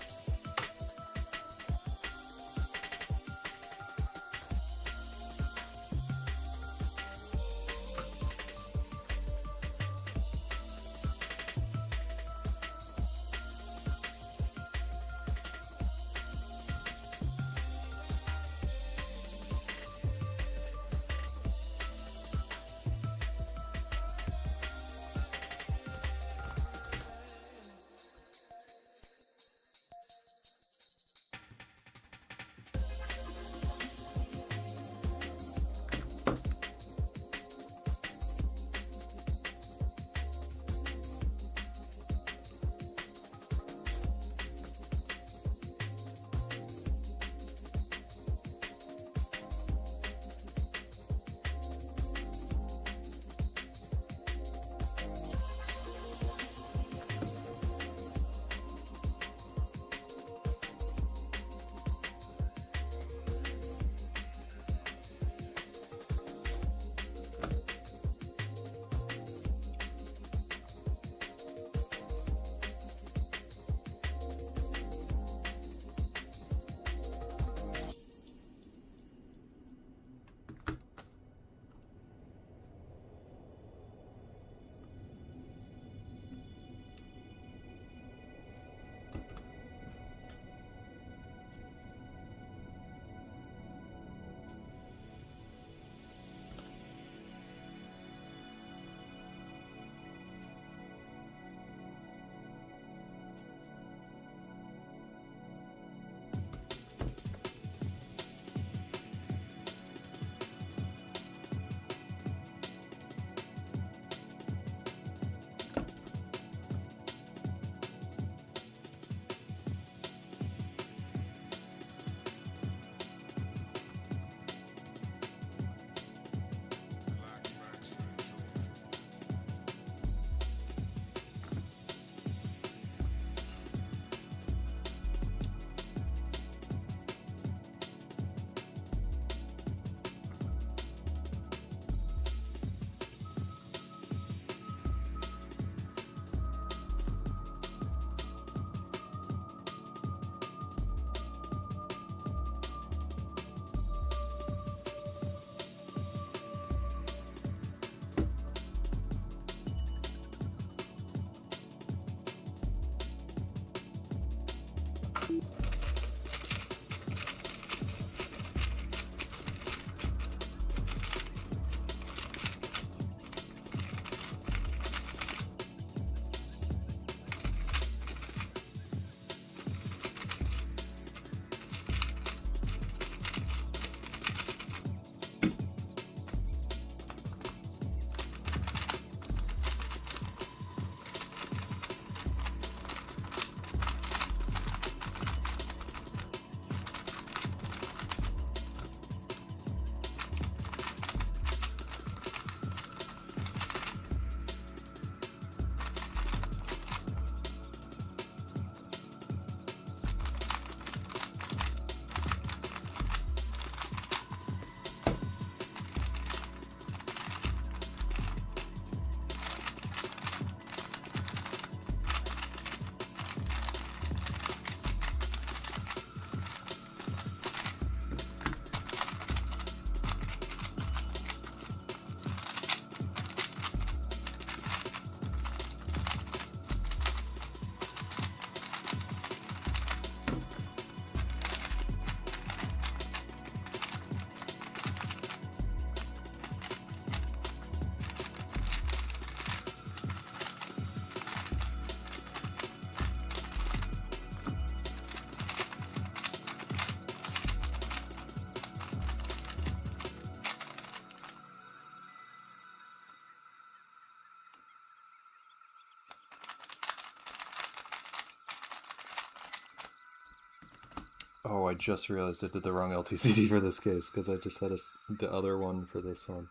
S1: Oh, I just realized I did the wrong LTCD for this case because I just had the other one for this one.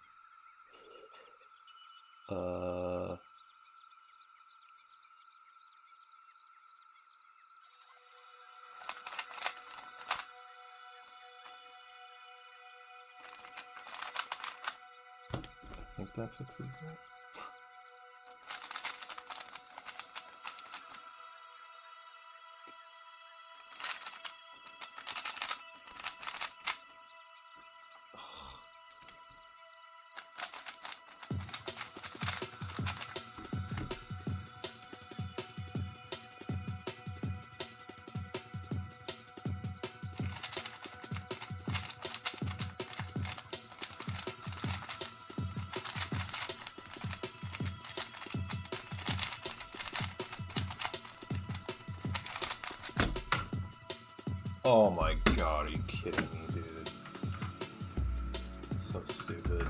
S1: I think that fixes it. Oh my god, are you kidding me, dude? So stupid.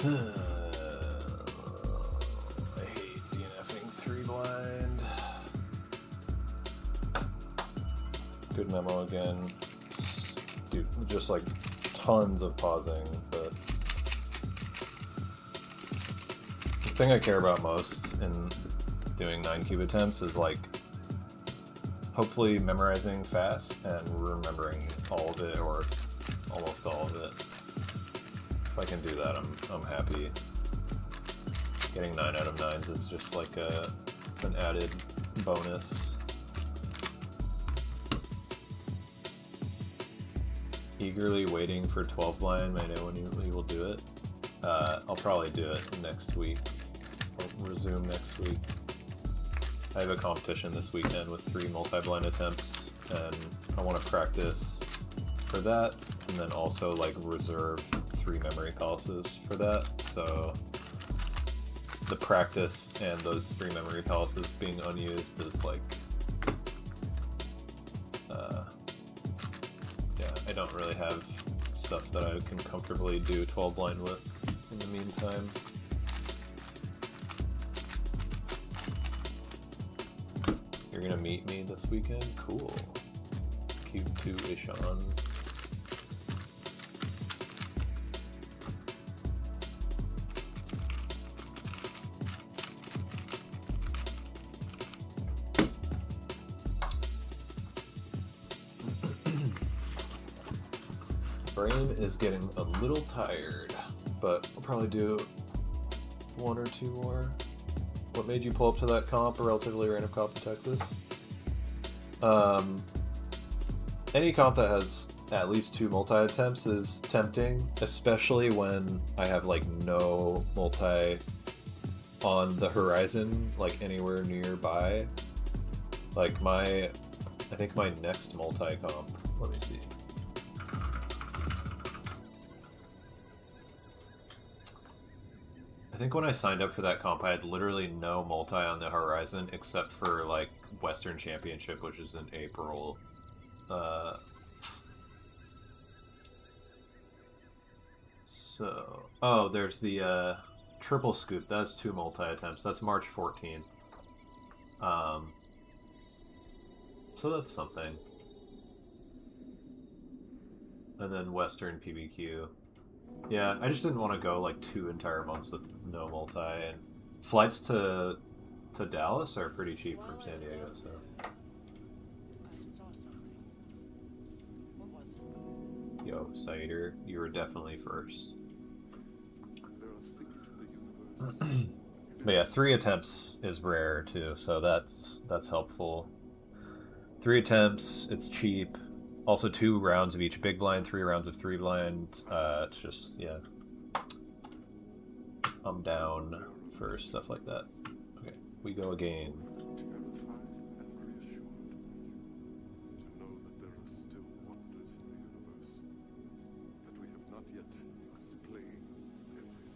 S1: I hate DNFing 3 blind. Good memo again. Dude, just like tons of pausing, but the thing I care about most in doing 9 cube attempts is like hopefully memorizing fast and remembering all of it or almost all of it. If I can do that, I'm happy. Getting 9 out of 9s is just like an added bonus. Eagerly waiting for 12 blind. I know when we will do it. I'll probably do it next week. Or resume next week. I have a competition this weekend with 3 multi-blind attempts, and I want to practice for that, and then also like reserve 3 memory palaces for that. So the practice and those 3 memory palaces being unused is like, yeah, I don't really have stuff that I can comfortably do 12 blind with in the meantime. You're gonna meet me this weekend? Cool. Cube 2-ish on. Brain is getting a little tired, but I'll probably do 1 or 2 more. What made you pull up to that comp, a relatively random comp in Texas? Any comp that has at least 2 multi-attempts is tempting, especially when I have like no multi on the horizon, like anywhere nearby. Like I think my next multi-comp, let me see. I think when I signed up for that comp, I had literally no multi on the horizon except for like Western Championship, which is in April. Oh, there's the triple scoop. That's 2 multi attempts. That's March 14th. So that's something. And then Western PBQ. Yeah, I just didn't want to go like 2 entire months with no multi, and flights to Dallas are pretty cheap from San Diego, so.
S3: I saw something. What was it?
S1: Yo, Saider, you were definitely first.
S4: There are things in the universe.
S1: But yeah, 3 attempts is rare too, so that's helpful. 3 attempts, it's cheap. Also 2 rounds of each big blind, 3 rounds of 3 blind. It's just, yeah. I'm down for stuff like that. Okay, we go again.
S4: Terrified and reassured to know that there are still wonders in the universe that we have not yet explained everything.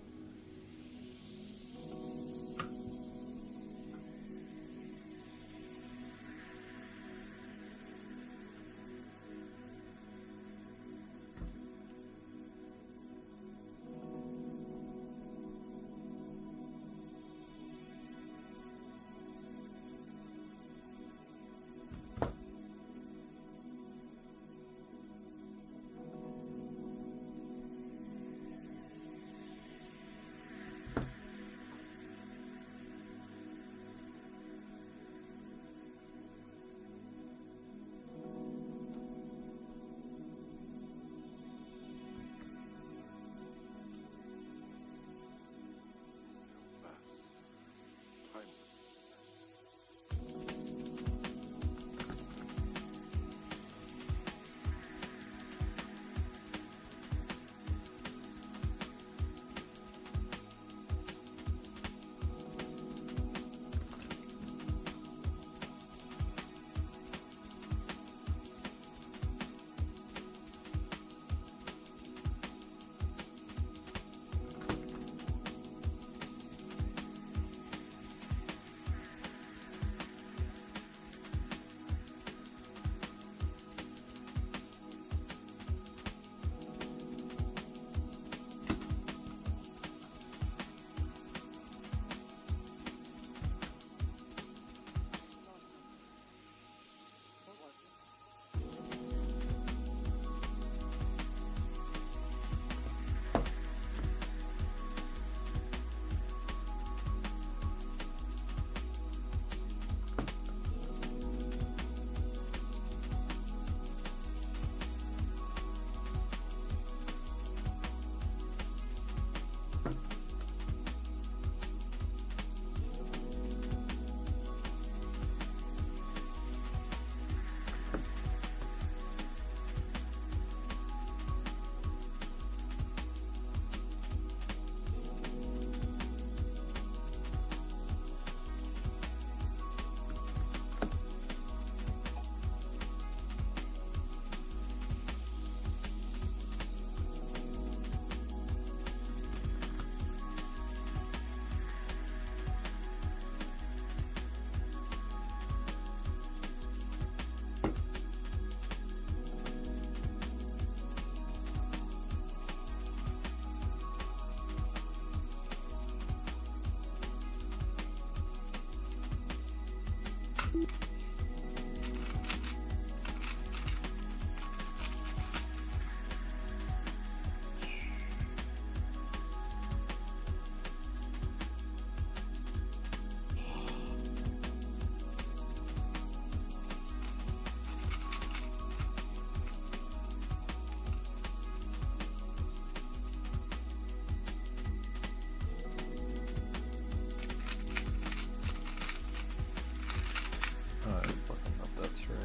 S1: I fucking hope that's right.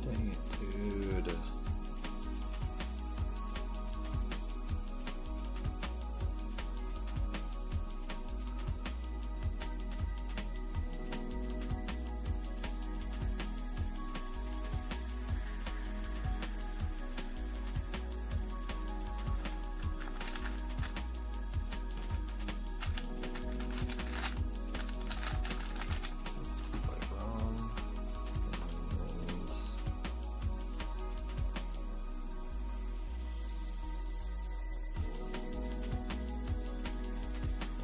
S1: Dang it, dude. That's wrong.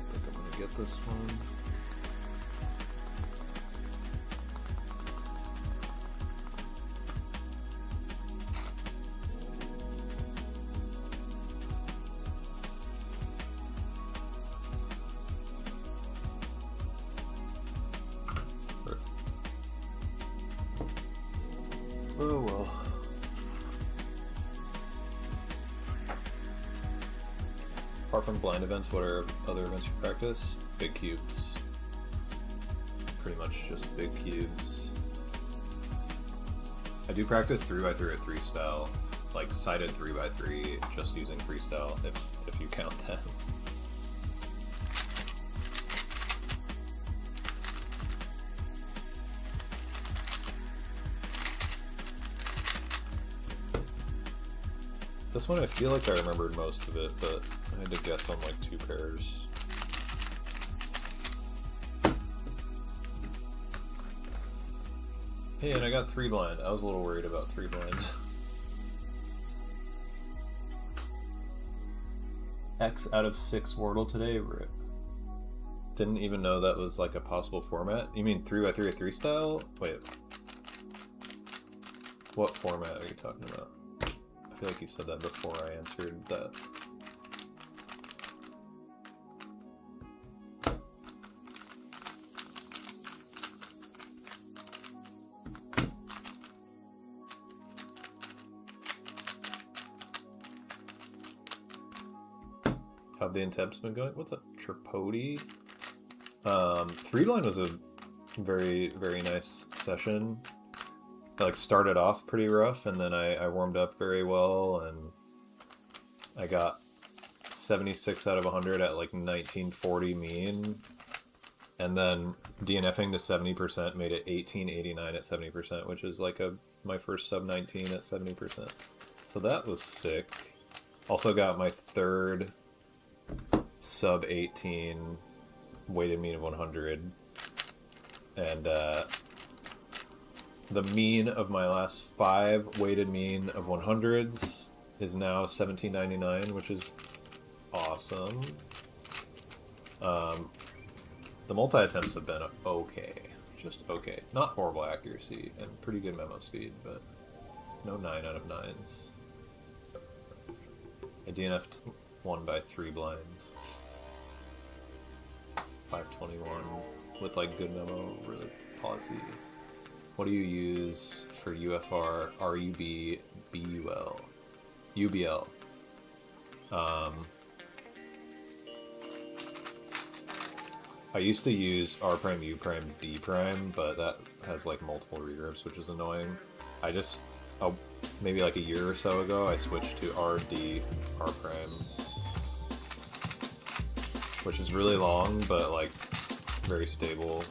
S1: And I think I'm gonna get this one. Right. Oh well. Apart from blind events, what are other events you practice? Big cubes. Pretty much just big cubes. I do practice 3x3 or 3 style, like sided 3x3, just using freestyle, if you count that. This one I feel like I remembered most of it, but I had to guess on like 2 pairs. Hey, and I got 3 blind. I was a little worried about 3 blind. X out of 6 Wordle today, rip. Didn't even know that was like a possible format. You mean 3x3 or 3 style? Wait. What format are you talking about? I feel like you said that before I answered that. How the intemp's been going? What's up, Tripodi? 3-blind was a very, very nice session. I like started off pretty rough, and then I warmed up very well, and I got 76 out of 100 at like 1940 mean, and then DNFing to 70% made it 1889 at 70%, which is like my first sub 19 at 70%. So that was sick. Also got my third sub 18 weighted mean of 100, and the mean of my last 5 weighted mean of 100s is now 1799, which is awesome. The multi-attempts have been okay. Just okay. Not horrible accuracy, and pretty good memo speed, but no 9 out of 9s. I DNF'd 1 by 3 blind. 521 with like good memo, really pausey. What do you use for UFR, RUB, BUL? UBL. I used to use R prime, U prime, D prime, but that has like multiple regrips, which is annoying. I just, maybe like a year or so ago, I switched to RD, R prime, which is really long, but like very stable.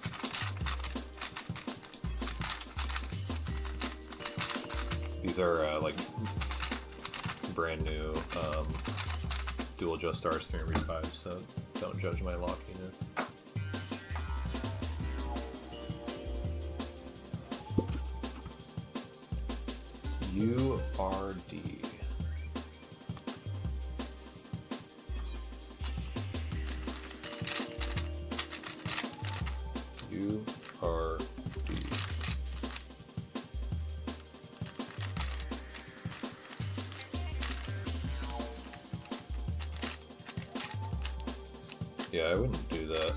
S1: These are like brand new dual just RS335, so don't judge my lockiness. URD. URD. Yeah, I wouldn't do that.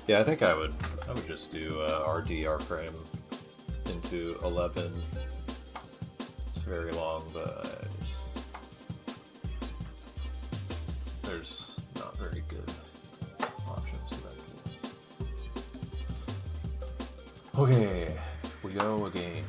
S1: Yeah, I think I would just do RD R frame into 11. It's very long, but there's not very good options for that. Okay, we go again.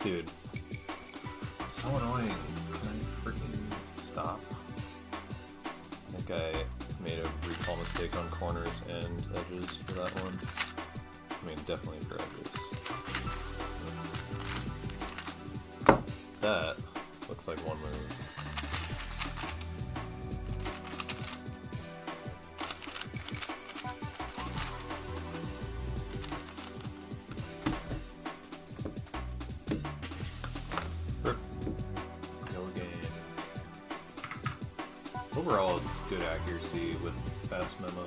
S1: Dude. So annoying. Can I freaking stop? I think I made a recall mistake on corners and edges for that one. I mean, definitely for edges. That looks like one move. Overall, it's good accuracy with fast memo.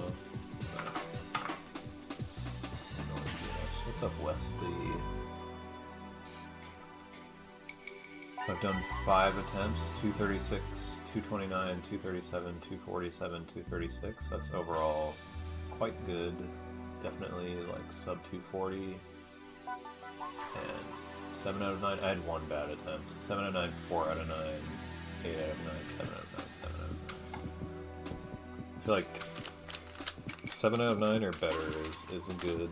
S1: What's up, Wesley? I've done 5 attempts, 236, 229, 237, 247, 236. That's overall quite good. Definitely like sub 240. And 7 out of 9. I had 1 bad attempt. 7 out of 9, 4 out of 9, 8 out of 9, 7 out of 9, 7 out of 9. I feel like 7 out of 9 or better is a good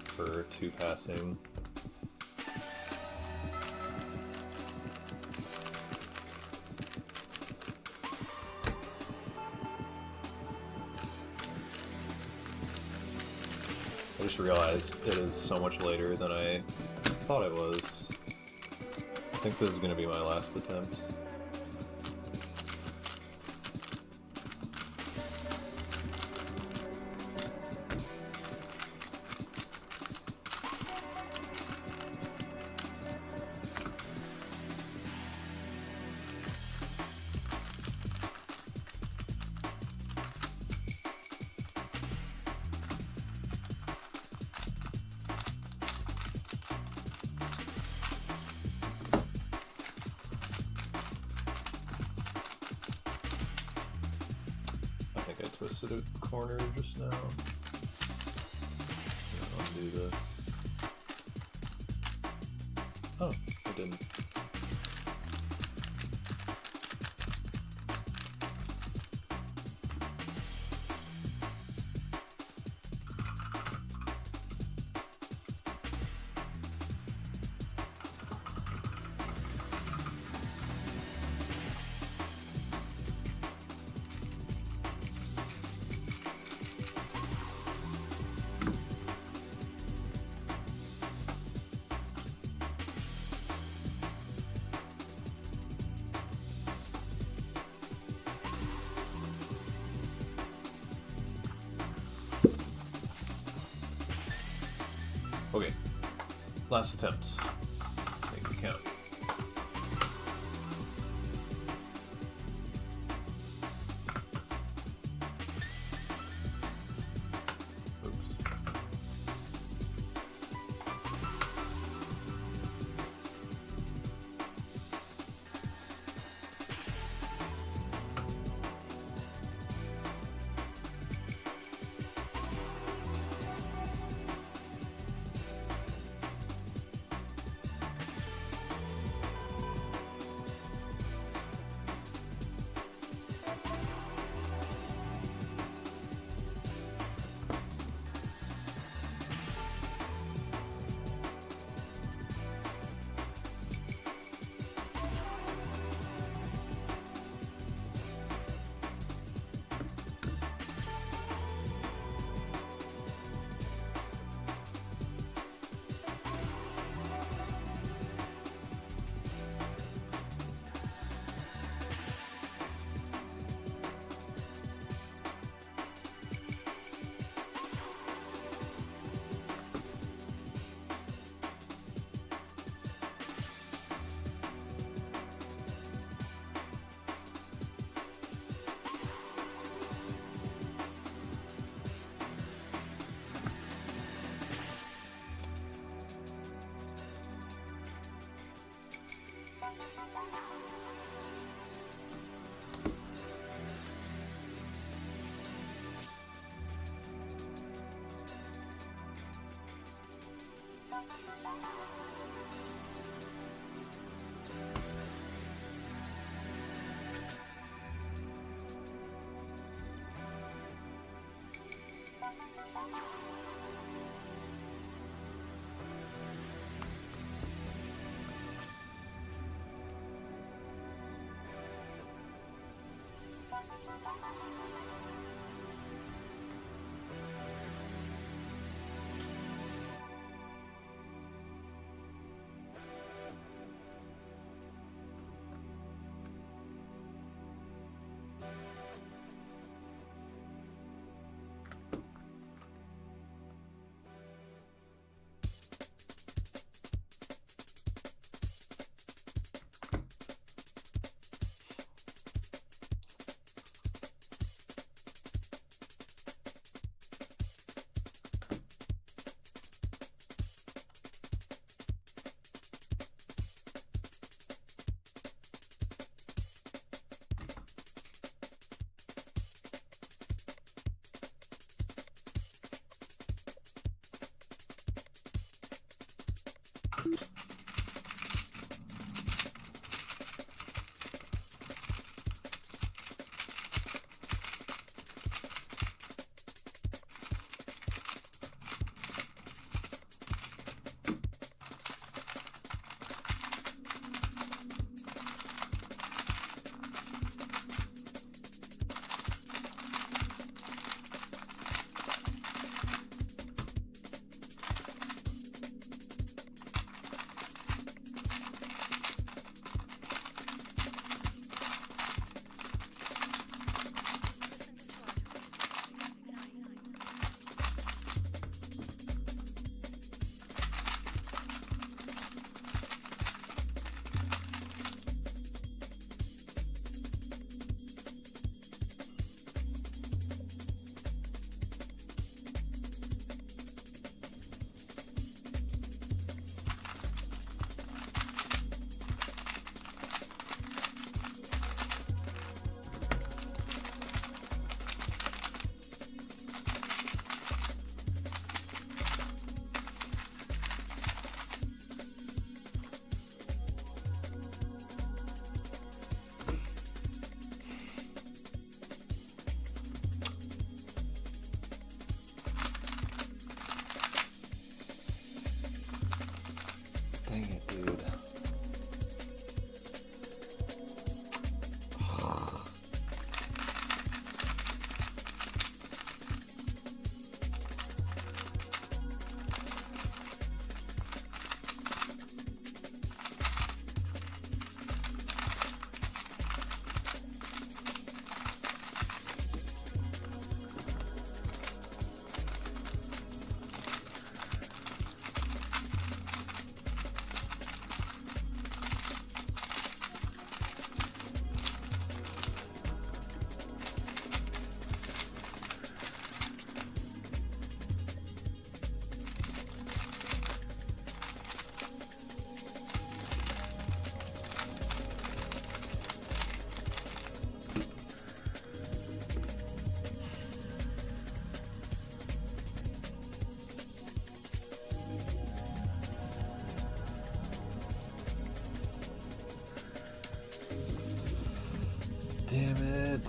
S1: for 2 passing. I just realized it is so much later than I thought it was. I think this is going to be my last attempt. I twisted a corner just now. Undo this. Oh, I didn't. Okay, last attempt. Let's make it count. Oops. Dang it, dude. Damn it.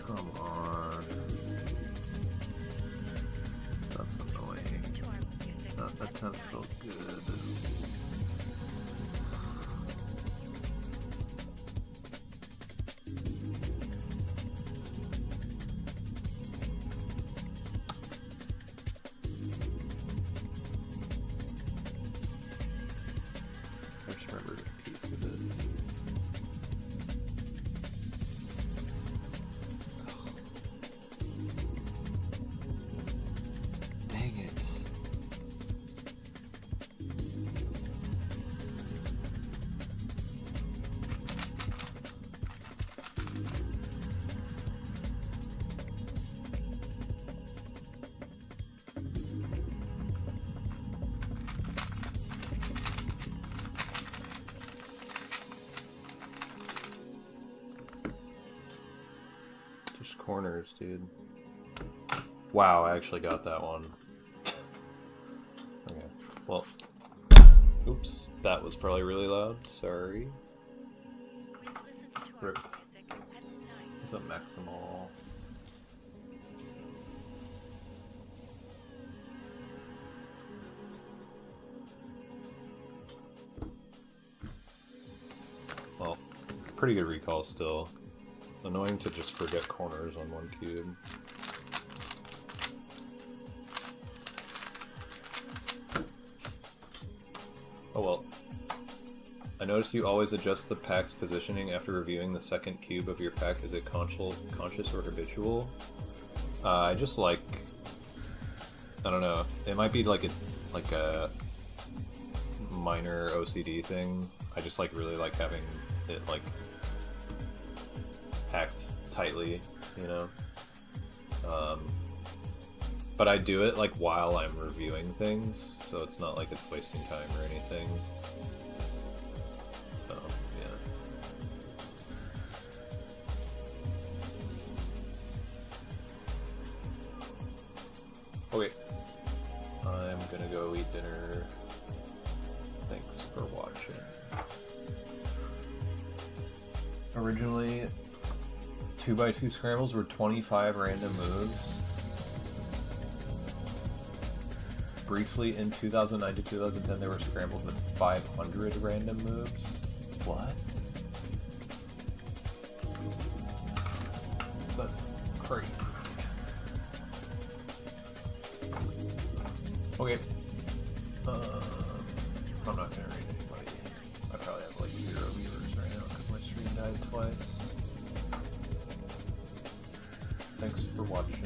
S1: Come on. That's annoying. That attempt felt good. I just remembered a piece of it. Dang it. Just corners, dude. Wow, I actually got that one. Okay, well, oops, that was probably really loud. Sorry. Rip. It's a maximal. Well, pretty good recall still. Annoying to just forget corners on one cube. Oh well. I noticed you always adjust the pack's positioning after reviewing the second cube of your pack. Is it conscious or habitual? I just like, I don't know. It might be like a minor OCD thing. I just really like having it packed tightly, you know. But I do it like while I'm reviewing things, so it's not like it's wasting time or anything. So, yeah. Okay. I'm gonna go eat dinner. Thanks for watching. Originally, 2x2 scrambles were 25 random moves. Briefly, in 2009 to 2010, they were scrambled with 500 random moves. What? That's crazy. Okay. I'm not gonna read anybody. I probably have like 0 viewers right now because my stream died twice. Thanks for watching.